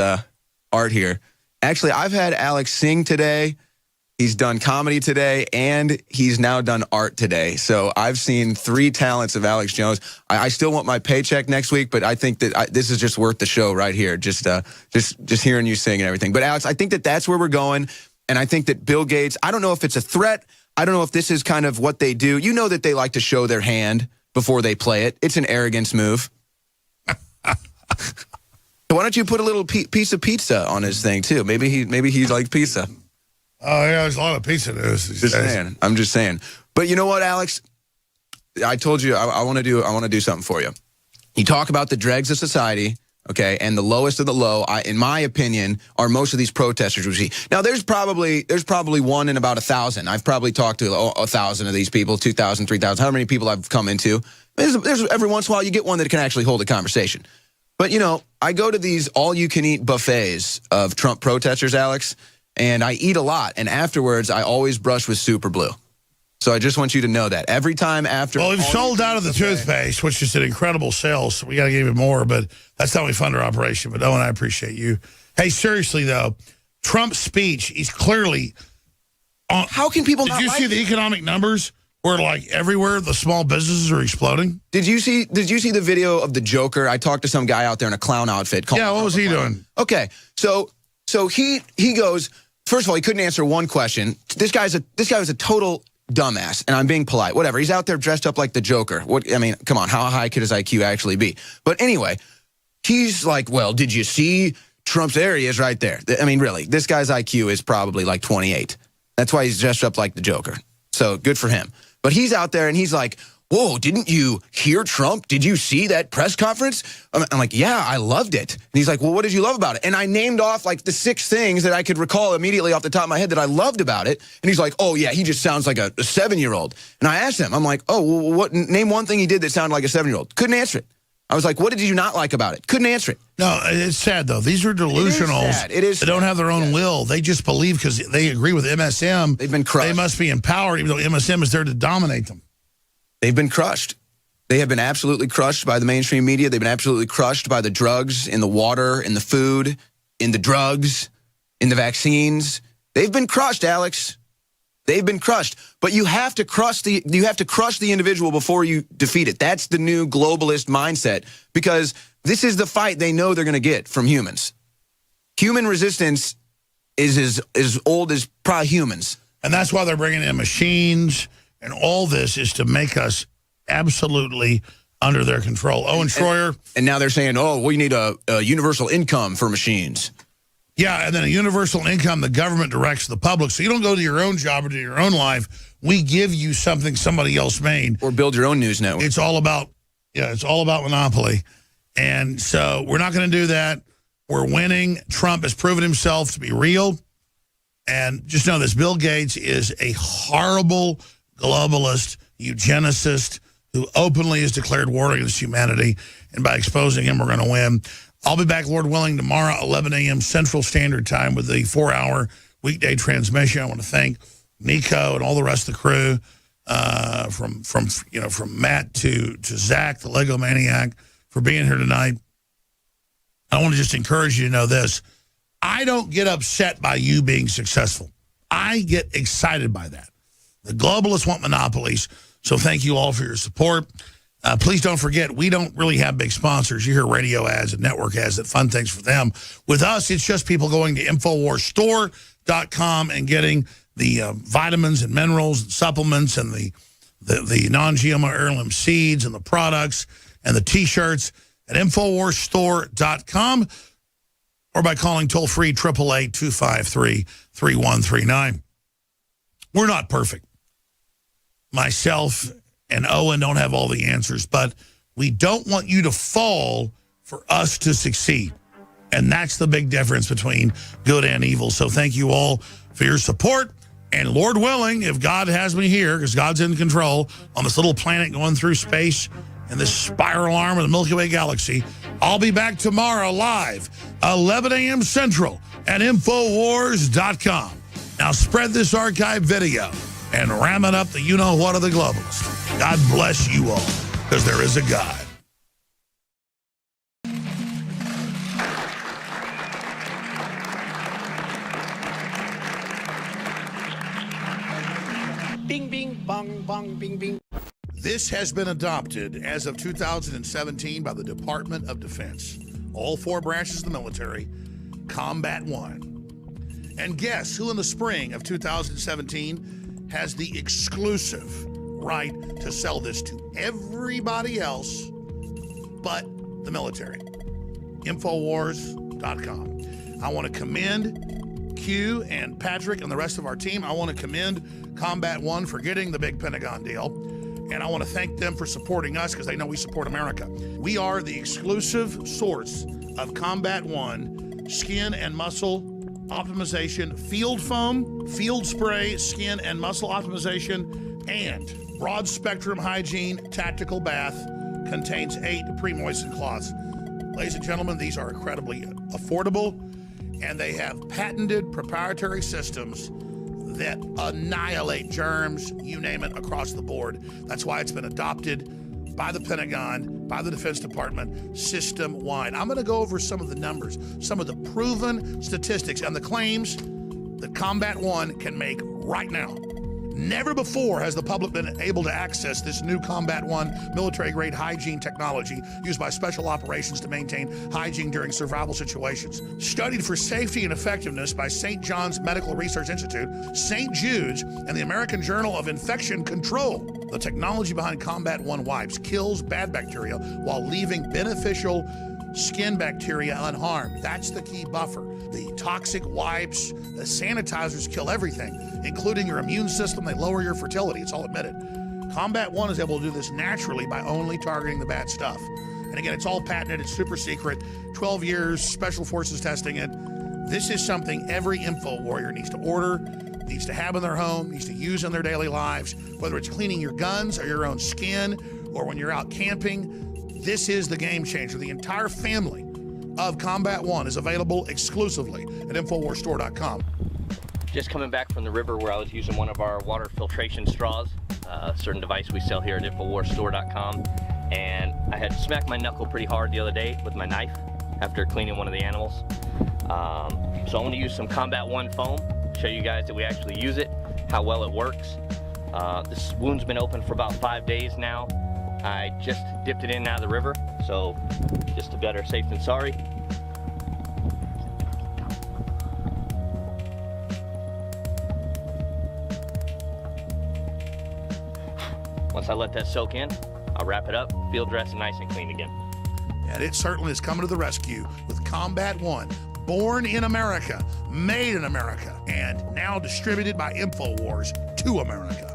art here. Actually, I've had Alex sing today. He's done comedy today, and he's now done art today. So I've seen 3 talents of Alex Jones. I still want my paycheck next week, but I think that this is just worth the show right here. Just hearing you sing and everything. But Alex, I think that that's where we're going, and I think that Bill Gates, I don't know if it's a threat. I don't know if this is kind of what they do. You know that they like to show their hand before they play it. It's an arrogance move. Why don't you put a little piece of pizza on his thing too? Maybe he likes pizza.
Oh yeah, there's a lot of pizza news.
I'm just saying. But you know what, Alex? I told you I want to do something for you. You talk about the dregs of society, okay, and the lowest of the low. In my opinion, are most of these protesters we see. Now, there's probably one in about 1,000. I've probably talked to 1,000 of these people, 2,000, 3,000. How many people I've come into? There's every once in a while you get one that can actually hold a conversation. But you know, I go to these all-you-can-eat buffets of Trump protesters, Alex. And I eat a lot, and afterwards, I always brush with Super Blue. So I just want you to know that. Every time after...
Well, we've sold out of the toothpaste, which is an incredible sale, so we got to give you more, but that's how we fund our operation. But Owen, I appreciate you. Hey, seriously, though, Trump's speech, he's clearly...
How can people not like
Did you see the economic numbers where, like, everywhere the small businesses are exploding?
Did you see the video of the Joker? I talked to some guy out there in a clown outfit.
Yeah, what was he doing?
Okay, so he goes... First of all, he couldn't answer one question. This guy was a total dumbass, and I'm being polite. Whatever. He's out there dressed up like the Joker. I mean, come on. How high could his IQ actually be? But anyway, he's like, well, did you see Trump's areas right there? I mean, really, this guy's IQ is probably like 28. That's why he's dressed up like the Joker. So good for him. But he's out there, and he's like, whoa, didn't you hear Trump? Did you see that press conference? I'm like, yeah, I loved it. And he's like, well, what did you love about it? And I named off like the 6 things that I could recall immediately off the top of my head that I loved about it. And he's like, oh, yeah, he just sounds like a 7-year-old. And I asked him, I'm like, oh, well, name one thing he did that sounded like a 7-year-old. Couldn't answer it. I was like, what did you not like about it? Couldn't answer it.
No, it's sad, though. These are delusionals.
It is
that don't have their own will. They just believe because they agree with MSM.
They've been crushed.
They must be empowered, even though MSM is there to dominate them.
They've been crushed. They have been absolutely crushed by the mainstream media. They've been absolutely crushed by the drugs, in the water, in the food, in the drugs, in the vaccines. They've been crushed, Alex. They've been crushed. But you have to crush the individual before you defeat it. That's the new globalist mindset, because this is the fight they know they're going to get from humans. Human resistance is as old as probably humans.
And that's why they're bringing in machines, and all this is to make us absolutely under their control. Owen Schroyer.
And now they're saying, oh, we need a universal income for machines.
Yeah, and then a universal income the government directs the public. So you don't go to your own job or to your own life. We give you something somebody else made.
Or build your own news network.
It's all about monopoly. And so we're not going to do that. We're winning. Trump has proven himself to be real. And just know this, Bill Gates is a horrible globalist, eugenicist, who openly has declared war against humanity, and by exposing him, we're going to win. I'll be back, Lord willing, tomorrow, 11 a.m. Central Standard Time with the 4-hour weekday transmission. I want to thank Nico and all the rest of the crew, from Matt to Zach, the Lego Maniac, for being here tonight. I want to just encourage you to know this. I don't get upset by you being successful. I get excited by that. The globalists want monopolies. So thank you all for your support. Please don't forget, we don't really have big sponsors. You hear radio ads and network ads that fund things for them. With us, it's just people going to InfoWarsStore.com and getting the vitamins and minerals and supplements and the non-GMO heirloom seeds and the products and the T-shirts at InfoWarsStore.com or by calling toll-free 888-253-3139. We're not perfect. Myself and Owen don't have all the answers, but we don't want you to fall for us to succeed. And that's the big difference between good and evil. So thank you all for your support. And Lord willing, if God has me here, because God's in control, on this little planet going through space and this spiral arm of the Milky Way galaxy, I'll be back tomorrow live, 11 a.m. Central at Infowars.com. Now spread this archive video and ram it up the you-know-what of the globalists. God bless you all, because there is a God.
Bing, bing, bong, bong, bing, bing.
This has been adopted as of 2017 by the Department of Defense. All 4 branches of the military, Combat One. And guess who in the spring of 2017 has the exclusive right to sell this to everybody else but the military? Infowars.com. I want to commend Q and Patrick and the rest of our team. I want to commend Combat One for getting the big Pentagon deal. And I want to thank them for supporting us, because they know we support America. We are the exclusive source of Combat One skin and muscle optimization, field foam, field spray, skin and muscle optimization, and broad spectrum hygiene tactical bath. Contains 8 pre-moistened cloths. Ladies and gentlemen, these are incredibly affordable, and they have patented proprietary systems that annihilate germs, you name it, across the board. That's why it's been adopted by the Pentagon, by the Defense Department, system-wide. I'm going to go over some of the numbers, some of the proven statistics, and the claims that Combat One can make right now. Never before has the public been able to access this new Combat One military-grade hygiene technology used by special operations to maintain hygiene during survival situations. Studied for safety and effectiveness by St. John's Medical Research Institute, St. Jude's, and the American Journal of Infection Control. The technology behind Combat One wipes kills bad bacteria while leaving beneficial skin bacteria unharmed. That's the key buffer. The toxic wipes, the sanitizers kill everything, including your immune system. They lower your fertility. It's all admitted. Combat One is able to do this naturally by only targeting the bad stuff. And again, it's all patented. It's super secret. 12 years, Special Forces testing it. This is something every info warrior needs to order, needs to have in their home, needs to use in their daily lives, whether it's cleaning your guns or your own skin, or when you're out camping. This is the game changer. The entire family of Combat One is available exclusively at InfoWarsStore.com.
Just coming back from the river where I was using one of our water filtration straws, a certain device we sell here at InfoWarsStore.com, and I had smacked my knuckle pretty hard the other day with my knife after cleaning one of the animals. So I'm going to use some Combat One foam, show you guys that we actually use it, how well it works. This wound's been open for about 5 days now. I just dipped it in and out of the river, so just a better safe than sorry. Once I let that soak in, I'll wrap it up, field dress it nice and clean again.
And it certainly is coming to the rescue with Combat One, born in America, made in America, and now distributed by InfoWars to America.